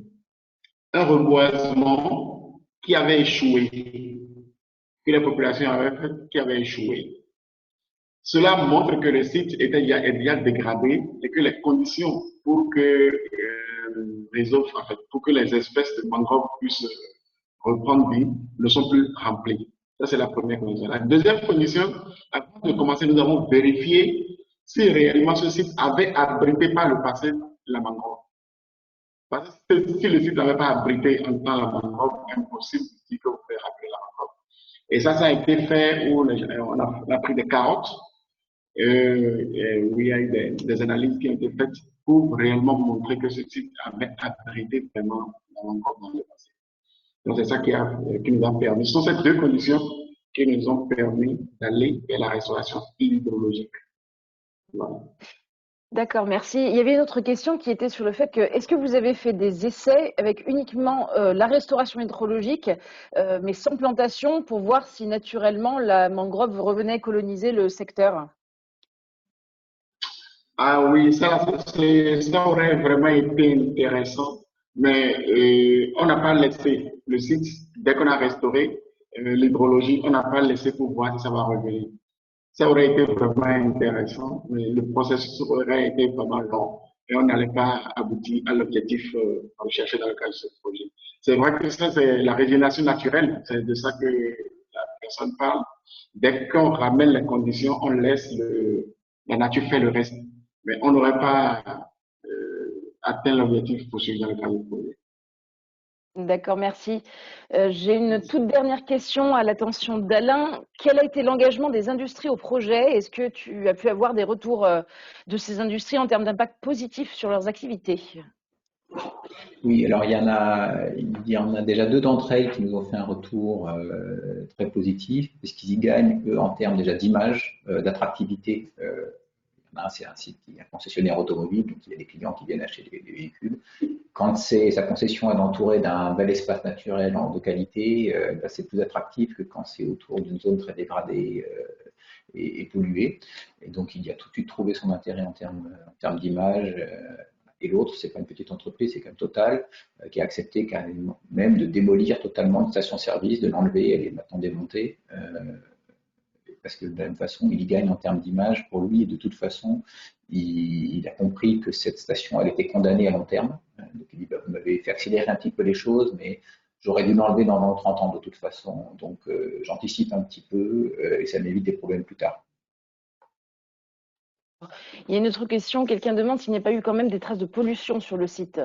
un reboisement qui avait échoué, que les populations avaient fait, qui avait échoué. Cela montre que le site était déjà dégradé et que les conditions pour que les autres, en fait, pour que les espèces de mangroves puissent reprendre vie ne sont plus remplies. Ça, c'est la première condition. La deuxième condition, avant de commencer, nous avons vérifié si réellement ce site avait abrité par le passé la mangrove. Parce que si le site n'avait pas abrité en temps la mangrove, impossible de dire que vous pouvez rappeler la mangrove. Et ça a été fait où on a pris des carottes, où il y a eu des analyses qui ont été faites pour réellement montrer que ce site avait abrité vraiment la mangrove dans le passé. Donc, c'est ça qui nous a permis. Ce sont ces deux conditions qui nous ont permis d'aller vers la restauration hydrologique. Voilà. D'accord, merci. Il y avait une autre question qui était sur le fait que, est-ce que vous avez fait des essais avec uniquement la restauration hydrologique, mais sans plantation, pour voir si naturellement la mangrove revenait coloniser le secteur? Ah oui, ça aurait vraiment été intéressant, mais on n'a pas laissé le site, dès qu'on a restauré l'hydrologie, on n'a pas laissé pour voir si ça va revenir. Ça aurait été vraiment intéressant, mais le processus aurait été vraiment long et on n'allait pas aboutir à l'objectif recherché dans le cadre de ce projet. C'est vrai que ça, c'est la régénération naturelle, c'est de ça que la personne parle. Dès qu'on ramène les conditions, on laisse la nature faire le reste. Mais on n'aurait pas atteint l'objectif poursuivi dans le cadre du projet. D'accord, merci. J'ai une toute dernière question à l'attention d'Alain. Quel a été l'engagement des industries au projet? Est-ce que tu as pu avoir des retours de ces industries en termes d'impact positif sur leurs activités? Oui, alors il y en a déjà deux d'entre elles qui nous ont fait un retour très positif, puisqu'ils y gagnent, eux, en termes déjà d'image, d'attractivité. C'est un site qui est un concessionnaire automobile, donc il y a des clients qui viennent acheter des véhicules. Quand sa concession est entourée d'un bel espace naturel de qualité, c'est plus attractif que quand c'est autour d'une zone très dégradée et polluée. Et donc il y a tout de suite trouvé son intérêt en termes d'image. Et l'autre, c'est pas une petite entreprise, c'est comme Total, qui a accepté même de démolir totalement une station-service, de l'enlever, elle est maintenant démontée. Parce que de la même façon, il y gagne en termes d'image pour lui, et de toute façon, il a compris que cette station, elle était condamnée à long terme. Donc il dit, bah, vous m'avez fait accélérer un petit peu les choses, mais j'aurais dû l'enlever dans 20 ou 30 ans de toute façon. Donc j'anticipe un petit peu et ça m'évite des problèmes plus tard. Il y a une autre question, quelqu'un demande s'il n'y a pas eu quand même des traces de pollution sur le site.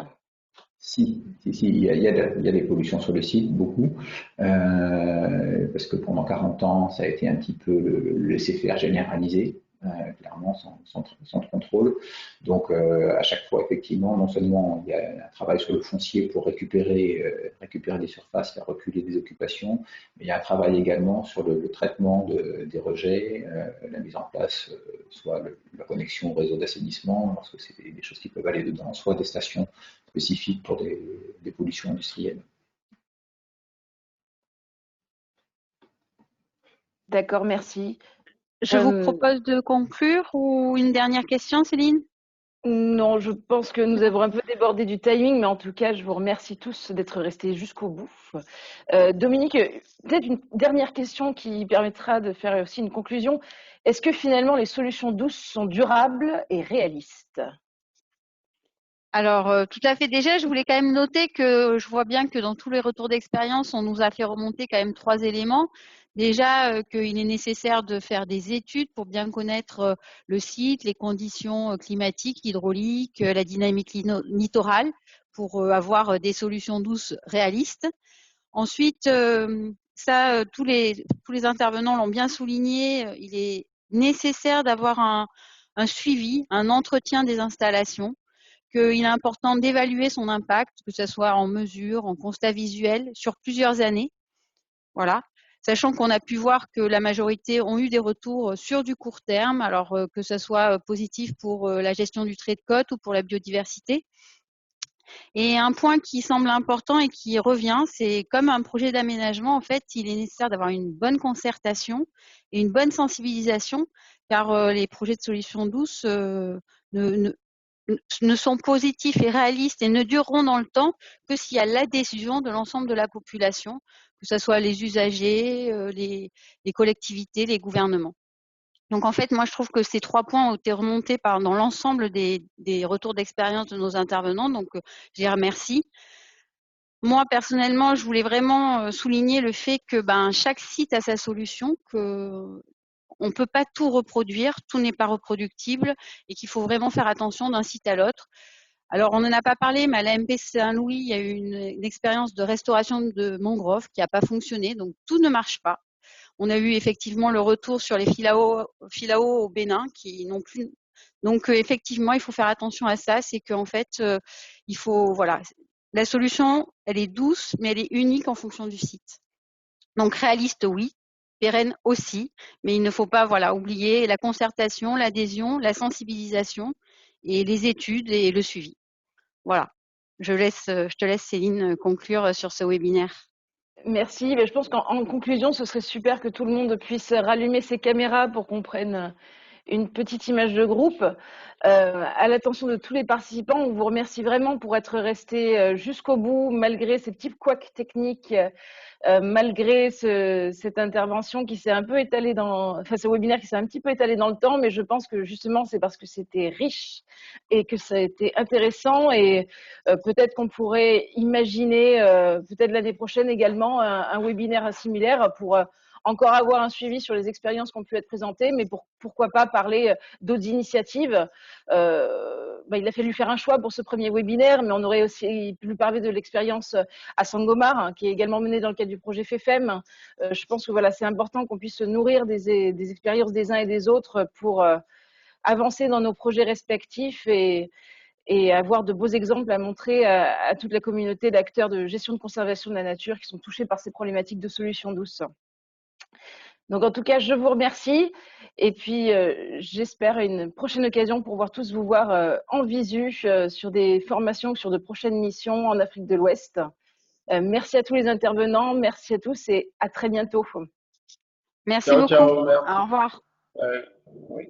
Si, il y a des pollutions sur le site, beaucoup, parce que pendant 40 ans, ça a été un petit peu le laisser-faire généralisé, clairement, sans contrôle. Donc, à chaque fois, effectivement, non seulement il y a un travail sur le foncier pour récupérer des surfaces, faire reculer des occupations, mais il y a un travail également sur le traitement des rejets, la mise en place, soit la connexion au réseau d'assainissement, lorsque c'est des choses qui peuvent aller dedans, soit des stations spécifiques pour des pollutions industrielles. D'accord, merci. Je vous propose de conclure ou une dernière question, Céline? Non, je pense que nous avons un peu débordé du timing, mais en tout cas, je vous remercie tous d'être restés jusqu'au bout. Dominique, peut-être une dernière question qui permettra de faire aussi une conclusion. Est-ce que finalement les solutions douces sont durables et réalistes? Alors, tout à fait. Déjà, je voulais quand même noter que je vois bien que dans tous les retours d'expérience, on nous a fait remonter quand même 3 éléments. Déjà, qu'il est nécessaire de faire des études pour bien connaître le site, les conditions climatiques, hydrauliques, la dynamique littorale, pour avoir des solutions douces réalistes. Ensuite, tous les intervenants l'ont bien souligné, il est nécessaire d'avoir un suivi, un entretien des installations, qu'il est important d'évaluer son impact, que ce soit en mesure, en constat visuel, sur plusieurs années. Voilà. Sachant qu'on a pu voir que la majorité ont eu des retours sur du court terme, alors que ce soit positif pour la gestion du trait de côte ou pour la biodiversité. Et un point qui semble important et qui revient, c'est comme un projet d'aménagement, en fait, il est nécessaire d'avoir une bonne concertation et une bonne sensibilisation, car les projets de solutions douces ne sont positifs et réalistes et ne dureront dans le temps que s'il y a l'adhésion de l'ensemble de la population, que ce soit les usagers, les collectivités, les gouvernements. Donc en fait, moi je trouve que ces 3 points ont été remontés dans l'ensemble des retours d'expérience de nos intervenants, donc je les remercie. Moi personnellement, je voulais vraiment souligner le fait que chaque site a sa solution, que on ne peut pas tout reproduire, tout n'est pas reproductible et qu'il faut vraiment faire attention d'un site à l'autre. Alors, on n'en a pas parlé, mais à l'AMP Saint-Louis, il y a eu une expérience de restauration de mangroves qui n'a pas fonctionné, donc tout ne marche pas. On a eu effectivement le retour sur les filao au Bénin qui n'ont plus. Donc, effectivement, il faut faire attention à ça, c'est qu'en fait, il faut, voilà, la solution, elle est douce, mais elle est unique en fonction du site. Donc, réaliste, oui. Pérenne aussi, mais il ne faut pas oublier la concertation, l'adhésion, la sensibilisation et les études et le suivi. Voilà, je te laisse Céline conclure sur ce webinaire. Merci. Je pense qu'en conclusion, ce serait super que tout le monde puisse rallumer ses caméras pour qu'on prenne une petite image de groupe. À l'attention de tous les participants, on vous remercie vraiment pour être restés jusqu'au bout, malgré ces petits couacs techniques, malgré cette intervention qui s'est un peu étalée ce webinaire qui s'est un petit peu étalé dans le temps, mais je pense que justement c'est parce que c'était riche et que ça a été intéressant et peut-être qu'on pourrait imaginer peut-être l'année prochaine également un webinaire similaire pour encore avoir un suivi sur les expériences qui ont pu être présentées, mais pourquoi pas parler d'autres initiatives. Il a fallu faire un choix pour ce premier webinaire, mais on aurait aussi pu parler de l'expérience à Sangomar, qui est également menée dans le cadre du projet FEFEM. Je pense que c'est important qu'on puisse se nourrir des expériences des uns et des autres pour avancer dans nos projets respectifs et avoir de beaux exemples à montrer à toute la communauté d'acteurs de gestion de conservation de la nature qui sont touchés par ces problématiques de solutions douces. Donc en tout cas, je vous remercie et puis j'espère une prochaine occasion pour tous vous voir en visu sur des formations, sur de prochaines missions en Afrique de l'Ouest. Merci à tous les intervenants, merci à tous et à très bientôt. Merci beaucoup. Ciao, merci. Au revoir. Oui.